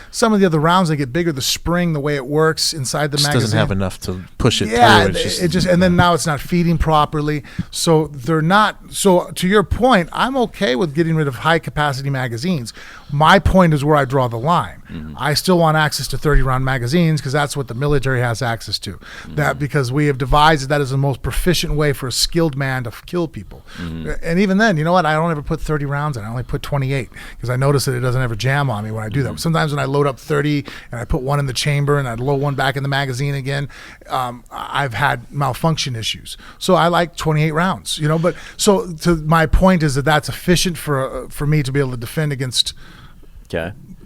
some of the other rounds, they get bigger. The spring, the way it works inside the magazine, doesn't have enough to push it through. It just and then now it's not feeding properly. So they're not. So to your point, I'm okay with getting rid of high capacity magazines. My point is where I draw the line. I still want access to 30-round magazines because that's what the military has access to. That because we have devised that is the most proficient way for a skilled man to kill people. And even then, you know what? I don't ever put 30 rounds in. I only put 28. because I notice that it doesn't ever jam on me when I do that. Sometimes when I load up 30 and I put one in the chamber and I load one back in the magazine again, I've had malfunction issues. So I like 28 rounds, but so to my point is that's efficient for me to be able to defend against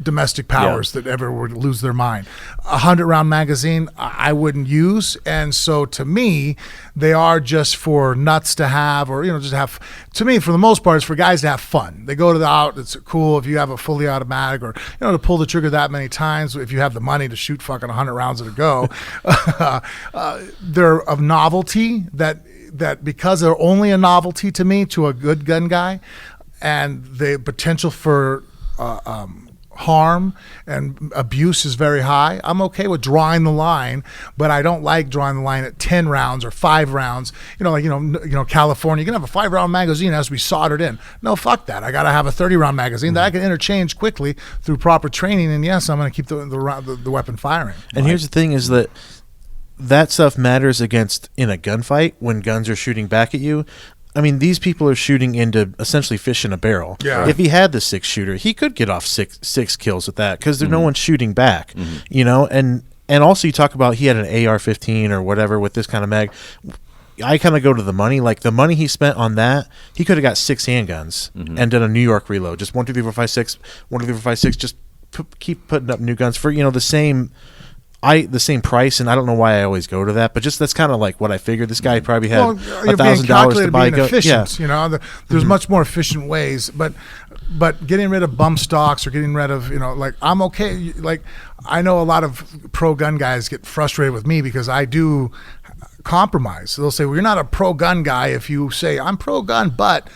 domestic powers that ever would lose their mind. 100-round magazine I wouldn't use, and so to me they are just for nuts to have, or just have. To me, for the most part, it's for guys to have fun. They go to the out. It's cool if you have a fully automatic, or to pull the trigger that many times. If you have the money to shoot fucking 100 rounds at a go, they're of novelty. That because they're only a novelty to me, to a good gun guy, and the potential for harm and abuse is very high. I'm okay with drawing the line, but I don't like drawing the line at 10 rounds or 5 rounds. California, you can have a 5-round magazine, it has to be soldered in. No, fuck that. I got to have a 30-round magazine that I can interchange quickly through proper training. And yes, I'm going to keep the weapon firing. And here's the thing: is that stuff matters against in a gunfight when guns are shooting back at you. I mean, these people are shooting into essentially fish in a barrel. Yeah. If he had the 6-shooter, he could get off six kills with that because there's no one shooting back, And also you talk about he had an AR-15 or whatever with this kind of mag. I kind of go to the money. Like the money he spent on that, he could have got 6 handguns and done a New York reload. Just 1, 2, 3, 4, 5, 6, 1, 2, 3, 4, 5, 6. Just keep putting up new guns for the same price, and I don't know why I always go to that, but just that's kind of like what I figured. This guy probably had $1,000 to buy a gun. Yeah, there's much more efficient ways, but getting rid of bump stocks or getting rid of I'm okay. Like I know a lot of pro gun guys get frustrated with me because I do compromise. So they'll say, well, you're not a pro gun guy if you say I'm pro gun, but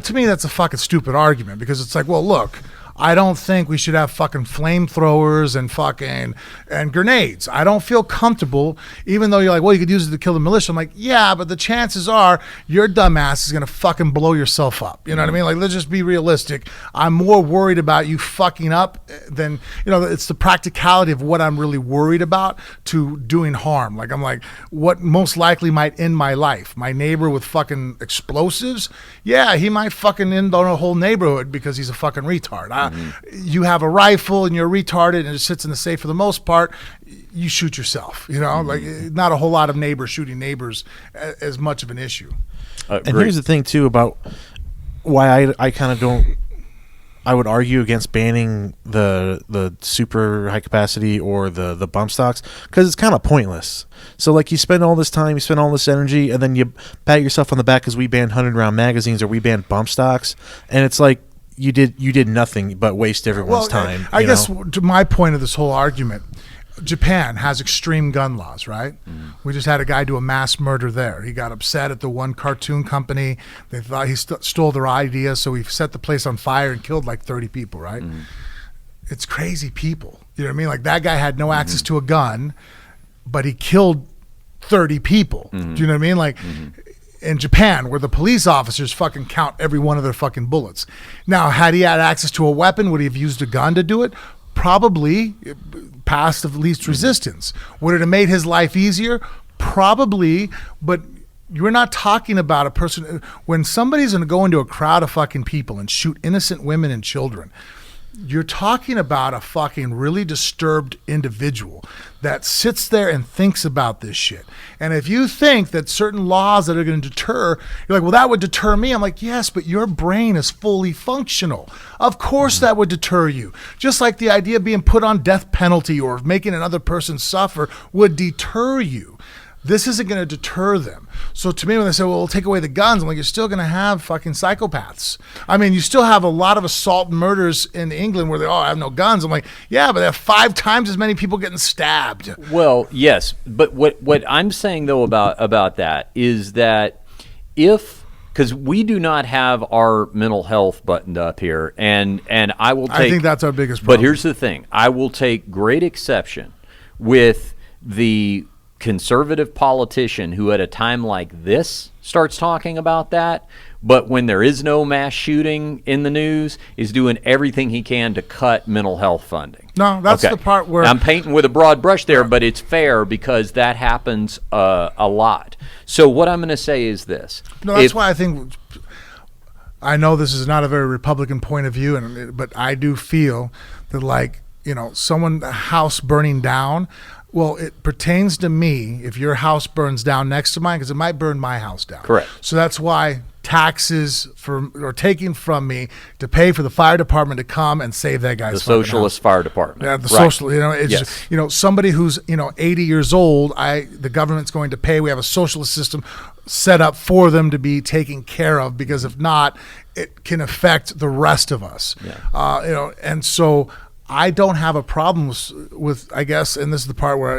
to me that's a fucking stupid argument, because it's like, well, look, I don't think we should have fucking flamethrowers and grenades. I don't feel comfortable, even though you're like, well, you could use it to kill the militia. I'm like, yeah, but the chances are your dumbass is going to fucking blow yourself up. You know what I mean? Like, let's just be realistic. I'm more worried about you fucking up than, it's the practicality of what I'm really worried about to doing harm. Like, I'm like, what most likely might end my life? My neighbor with fucking explosives? Yeah, he might fucking end on a whole neighborhood because he's a fucking retard. You have a rifle and you're retarded and it sits in the safe for the most part, you shoot yourself. Like not a whole lot of neighbors shooting neighbors as much of an issue. And here's the thing too about why I kind of don't. I would argue against banning the super high capacity or the bump stocks because it's kind of pointless. So like you spend all this time, you spend all this energy, and then you pat yourself on the back because we banned 100-round magazines or we banned bump stocks, and it's like. You did nothing but waste everyone's time. I guess to my point of this whole argument, Japan has extreme gun laws, right? We just had a guy do a mass murder there. He got upset at the one cartoon company. They thought he stole their idea, so he set the place on fire and killed like 30 people, right? It's crazy people. You know what I mean? Like that guy had no access to a gun, but he killed 30 people. Do you know what I mean? Like in Japan, where the police officers fucking count every one of their fucking bullets. Now, had he had access to a weapon, would he have used a gun to do it? Probably. Path of least resistance. Would it have made his life easier? Probably, but you're not talking about a person. When somebody's going to go into a crowd of fucking people and shoot innocent women and children, you're talking about a fucking really disturbed individual that sits there and thinks about this shit. And if you think that certain laws that are going to deter, you're like, well, that would deter me. I'm like, yes, but your brain is fully functional. Of course that would deter you. Just like the idea of being put on death penalty or making another person suffer would deter you. This isn't going to deter them. So to me, when they say, well, we'll take away the guns, I'm like, you're still going to have fucking psychopaths. I mean, you still have a lot of assault and murders in England where I have no guns. I'm like, yeah, but they have 5 times as many people getting stabbed. Well, yes. But what I'm saying, though, about that is that because we do not have our mental health buttoned up here, and I will take... I think that's our biggest problem. But here's the thing. I will take great exception with the conservative politician who at a time like this starts talking about that, but when there is no mass shooting in the news, is doing everything he can to cut mental health funding. No, that's the part where... I'm painting with a broad brush there, but it's fair because that happens a lot. So what I'm going to say is this. No, that's why I think I know this is not a very Republican point of view, but I do feel that, like, someone, a house burning down, well, it pertains to me if your house burns down next to mine, because it might burn my house down. Correct. So that's why taxes are taken from me to pay for the fire department to come and save that guy's the socialist fire department. Yeah, the right. social. It's Yes. just, somebody who's 80 years old. The government's going to pay. We have a socialist system set up for them to be taken care of, because if not, it can affect the rest of us. Yeah. And so I don't have a problem with, I guess, and this is the part where,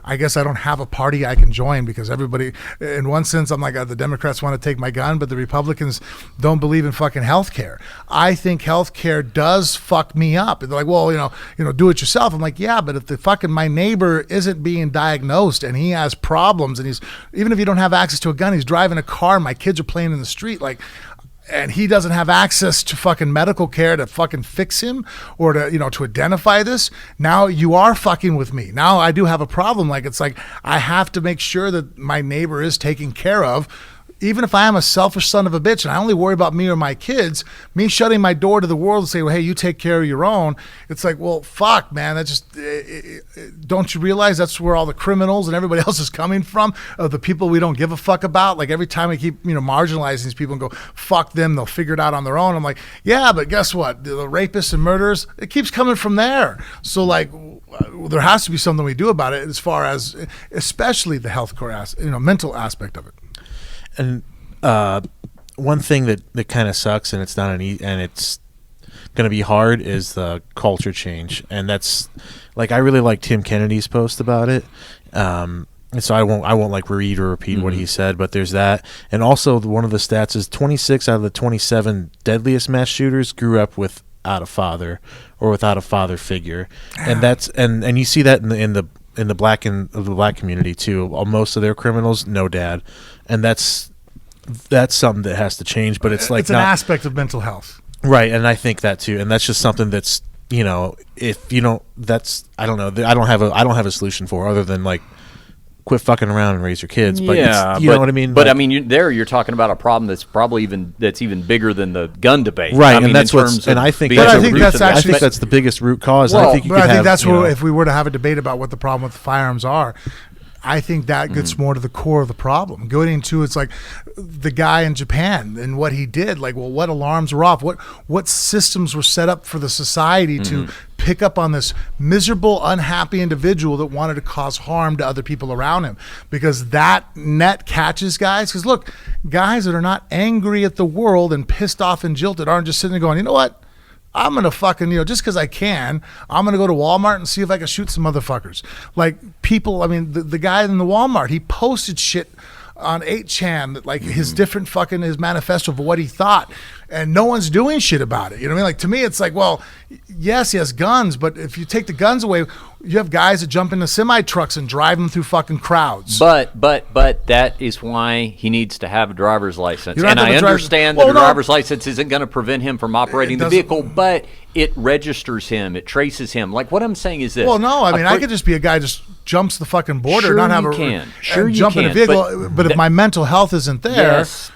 I guess I don't have a party I can join, because everybody, in one sense, I'm like, the Democrats want to take my gun, but the Republicans don't believe in fucking health care. I think health care does fuck me up. They're like, well, do it yourself. I'm like, yeah, but if my neighbor isn't being diagnosed and he has problems, and even if you don't have access to a gun, he's driving a car, and my kids are playing in the street, like, and he doesn't have access to fucking medical care to fucking fix him, or to, to identify this, now you are fucking with me. Now I do have a problem. Like, it's like, I have to make sure that my neighbor is taken care of. Even if I am a selfish son of a bitch and I only worry about me or my kids, me shutting my door to the world and say, well, hey, you take care of your own. It's like, well, fuck, man. That just, don't you realize that's where all the criminals and everybody else is coming from? The people we don't give a fuck about. Like, every time we keep, marginalizing these people and go, fuck them, they'll figure it out on their own. I'm like, yeah, but guess what? The rapists and murderers, it keeps coming from there. So, like, there has to be something we do about it, as far as, especially the healthcare, mental aspect of it. And one thing that kind of sucks, and it's not and it's going to be hard, is the culture change. And that's, like, I really like Tim Kennedy's post about it. And so I won't like read or repeat what he said, but there's that. And also, one of the stats is 26 out of the 27 deadliest mass shooters grew up without a father or without a father figure. And that's and you see that in the black community too. Most of their criminals, no dad. And that's something that has to change, but it's like, it's an aspect of mental health, right? And I think that too, and that's just something that's, if you don't, I don't know, I don't have a solution for, other than, like, quit fucking around and raise your kids. But yeah, you know what I mean. But I mean, you're talking about a problem that's probably even bigger than the gun debate, right? I mean, and that's what's, and I think that's the biggest root cause. Well, I think that's where, if we were to have a debate about what the problem with the firearms are, I think that gets more to the core of the problem. Going into, it's like the guy in Japan and what he did. Like, well, what alarms were off? What systems were set up for the society to pick up on this miserable, unhappy individual that wanted to cause harm to other people around him? Because that net catches guys. Because look, guys that are not angry at the world and pissed off and jilted aren't just sitting there going, you know what? I'm going to fucking, just because I can, I'm going to go to Walmart and see if I can shoot some motherfuckers. Like, people, I mean, the guy in the Walmart, he posted shit on 8chan that, like, his different fucking, his manifesto of what he thought, and no one's doing shit about it. You know what I mean? Like, to me, it's like, well, yes, he has guns, but if you take the guns away, you have guys that jump into semi trucks and drive them through fucking crowds. But that is why he needs to have a driver's license. And I understand that a driver's license isn't going to prevent him from operating the vehicle, but it registers him, it traces him. Like, what I'm saying is this. Well, no, I mean, I could just be a guy just jumps the fucking border, sure, not have jump in a vehicle. But if my mental health isn't there, yes.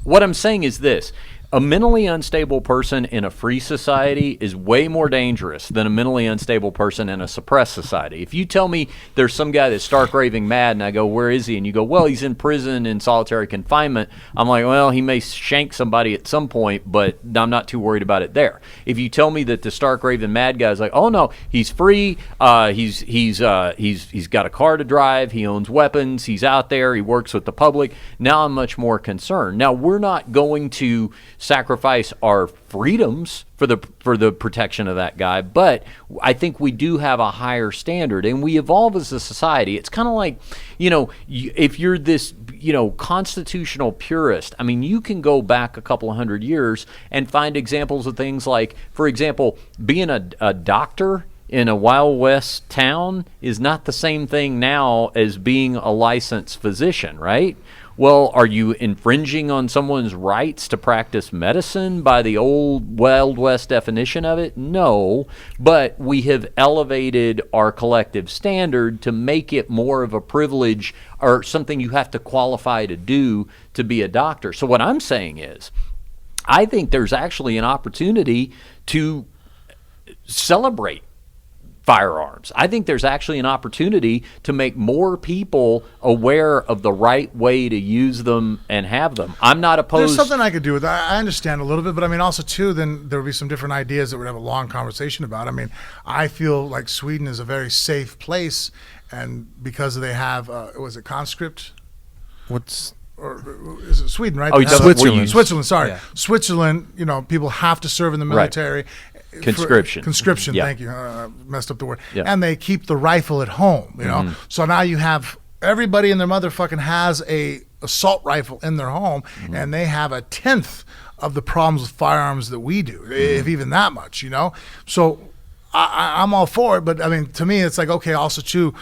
What I'm saying is this. A mentally unstable person in a free society is way more dangerous than a mentally unstable person in a suppressed society. If you tell me there's some guy that's stark raving mad and I go, where is he? And you go, well, he's in prison in solitary confinement. I'm like, well, he may shank somebody at some point, but I'm not too worried about it there. If you tell me that the stark raving mad guy is like, oh no, he's free, he's got a car to drive, he owns weapons, he's out there, he works with the public, now I'm much more concerned. Now, we're not going to sacrifice our freedoms for the protection of that guy, but I think we do have a higher standard, and we evolve as a society. It's kind of like, if you're this, constitutional purist, I mean, you can go back a couple of hundred years and find examples of things like, for example, being a doctor in a Wild West town is not the same thing now as being a licensed physician, right? Well, are you infringing on someone's rights to practice medicine by the old Wild West definition of it? No, but we have elevated our collective standard to make it more of a privilege or something you have to qualify to do to be a doctor. So what I'm saying is, I think there's actually an opportunity to celebrate firearms. I think there's actually an opportunity to make more people aware of the right way to use them and have them. I'm not opposed. There's something I could do with that. I understand a little bit, but I mean, also too, then there would be some different ideas that we'd have a long conversation about. I mean, I feel like Sweden is a very safe place, and because they have, was it conscript? Or is it Sweden, right? Oh, Switzerland. Switzerland, sorry. Yeah. Switzerland, people have to serve in the military. Right. Conscription. Thank you. Messed up the word. Yeah. And they keep the rifle at home, So now you have everybody and their mother fucking has a assault rifle in their home, and they have 1/10 of the problems with firearms that we do, if even that much, So I'm all for it, but I mean, to me, it's like, okay, also too,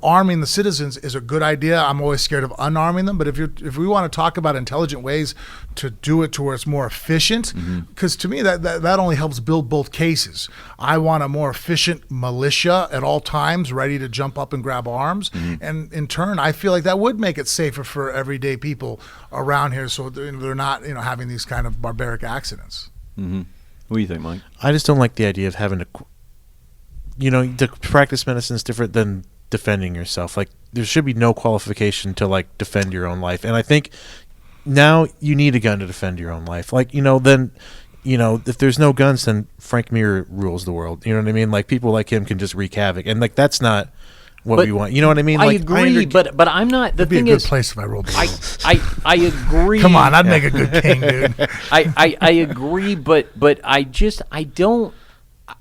arming the citizens is a good idea. I'm always scared of unarming them, but if we want to talk about intelligent ways to do it to where it's more efficient, because to me that only helps build both cases. I want a more efficient militia at all times, ready to jump up and grab arms, and in turn, I feel like that would make it safer for everyday people around here, so they're not having these kind of barbaric accidents. What do you think, Mike? I just don't like the idea of having to. To practice medicine is different than defending yourself. Like, there should be no qualification to defend your own life. And I think now you need a gun to defend your own life. Then, if there's no guns, then Frank Mir rules the world. You know what I mean? Like, people like him can just wreak havoc. And that's not what we want. You know what I mean? I agree, but I'm not. The It'd be thing a good is, place if I rolled. I agree. Come on, I'd make a good king, dude. I agree, but I don't.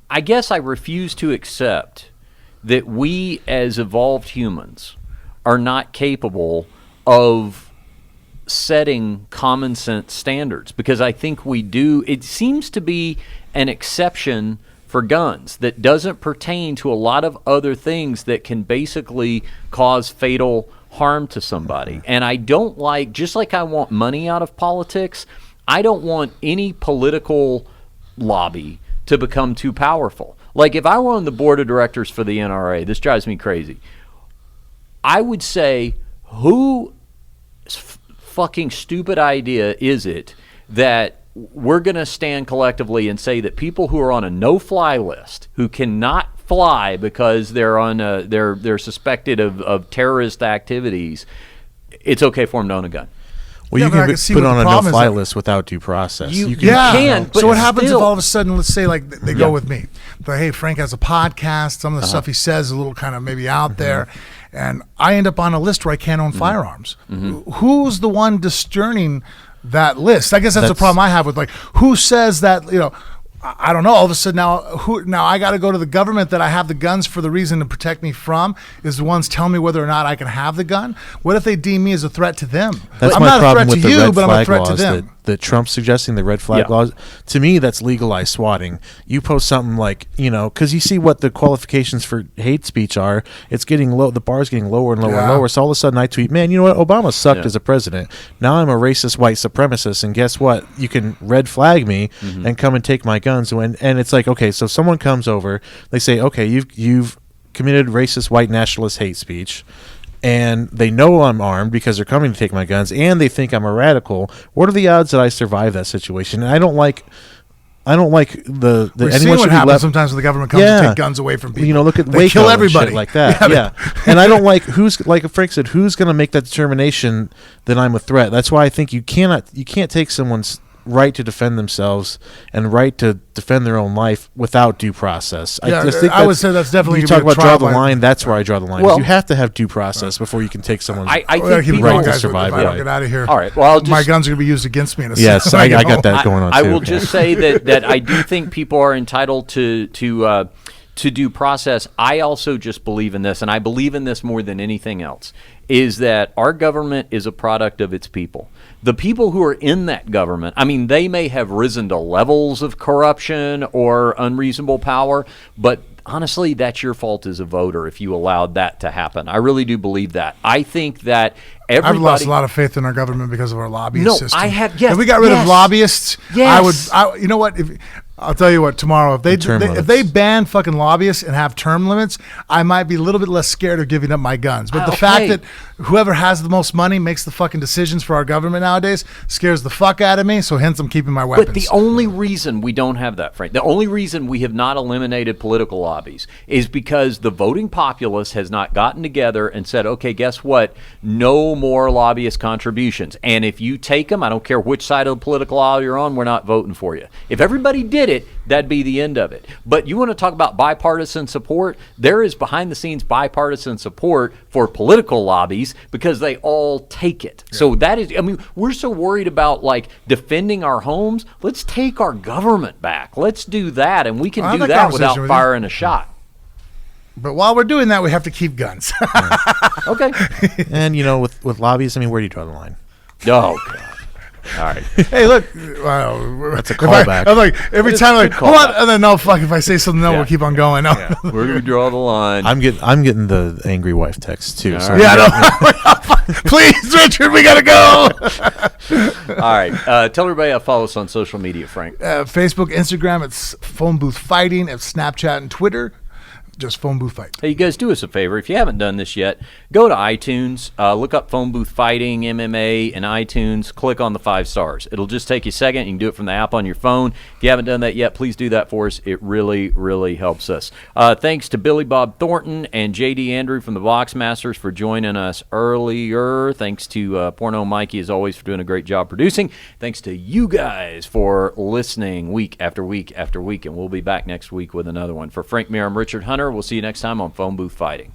I guess I refuse to accept that we as evolved humans are not capable of setting common sense standards, because I think we do. It seems to be an exception for guns that doesn't pertain to a lot of other things that can basically cause fatal harm to somebody. And I don't just like I want money out of politics, I don't want any political lobby to become too powerful. Like, if I were on the board of directors for the NRA, this drives me crazy, I would say, who fucking stupid idea is it that we're going to stand collectively and say that people who are on a no-fly list, who cannot fly because they're on they're suspected of terrorist activities, it's okay for them to own a gun? Well, you can put on a no-fly list without due process. You can. So what happens if all of a sudden, let's say, like, they go with me, but hey, Frank has a podcast. Some of the stuff he says is a little kind of maybe out there, and I end up on a list where I can't own firearms. Who's the one discerning that list? I guess that's the problem I have with, like, who says that, I don't know. All of a sudden now I got to go to the government that I have the guns for the reason to protect me from is the ones telling me whether or not I can have the gun. What if they deem me as a threat to them? That's I'm my not a problem threat with to the you, red but I'm a flag threat to laws them. that Trump's suggesting, the red flag laws. To me, that's legalized swatting. You post something like, because you see what the qualifications for hate speech are. It's getting low. The bar's getting lower and lower and lower. So all of a sudden I tweet, man, you know what? Obama sucked as a president. Now I'm a racist white supremacist, and guess what? You can red flag me and come and take my guns. And it's like, okay, so someone comes over, they say, okay, you've committed racist white nationalist hate speech, and they know I'm armed because they're coming to take my guns, and they think I'm a radical. What are the odds that I survive that situation? And I don't like the We're seeing what happens sometimes when the government comes to take guns away from people. Look at they Waco kill everybody and shit like that. And I don't like like Frank said, who's going to make that determination that I'm a threat? That's why I think you can't take someone's right to defend themselves and right to defend their own life without due process. I would say that's definitely. You talk about draw the line. That's where I draw the line. Well, you have to have due process before you can take someone's I think people right to survive. If I don't get out of here, all right. Well, my guns are going to be used against me in a second. Yes, I got that going on too. I will just say that I do think people are entitled to due process. I also just believe in this, and I believe in this more than anything else, is that our government is a product of its people. The people who are in that government, I mean, they may have risen to levels of corruption or unreasonable power, but honestly, that's your fault as a voter if you allowed that to happen. I really do believe that. I think that I've lost a lot of faith in our government because of our lobbyist system. I have. Yes, if we got rid of lobbyists, yes. you know what? I'll tell you what. Tomorrow, if they ban fucking lobbyists and have term limits, I might be a little bit less scared of giving up my guns. But the fact that whoever has the most money makes the fucking decisions for our government nowadays scares the fuck out of me. So hence, I'm keeping my weapons. But the only reason we don't have that, Frank, the only reason we have not eliminated political lobbies is because the voting populace has not gotten together and said, okay, guess what? No more lobbyist contributions. And if you take them, I don't care which side of the political aisle you're on, we're not voting for you. If everybody did it, that'd be the end of it. But you want to talk about bipartisan support? There is behind-the-scenes bipartisan support for political lobbies because they all take it. Yeah. So that is, I mean, we're so worried about like defending our homes. Let's take our government back. Let's do that, and we can do that without firing a shot. But while we're doing that, we have to keep guns. Okay. And with lobbyists, I mean, where do you draw the line? Oh God. All right. Hey, look. That's a callback. I'm like every time, like, hold on, and then no, fuck. If I say something, we'll keep on going. No. Yeah. Where do we draw the line? I'm getting the angry wife text too. So Please, Richard, we gotta go. All right. Tell everybody how to follow us on social media, Frank. Facebook, Instagram. It's Phone Booth Fighting. It's Snapchat and Twitter. Just Phone Booth Fight. Hey, you guys, do us a favor. If you haven't done this yet, go to iTunes, look up Phone Booth Fighting, MMA, and iTunes. Click on the 5 stars. It'll just take you a second. You can do it from the app on your phone. If you haven't done that yet, please do that for us. It really, really helps us. Thanks to Billy Bob Thornton and J.D. Andrew from the Boxmasters for joining us earlier. Thanks to Porno Mikey, as always, for doing a great job producing. Thanks to you guys for listening week after week after week, and we'll be back next week with another one. For Frank Mir, I'm Richard Hunter. We'll see you next time on Phone Booth Fighting.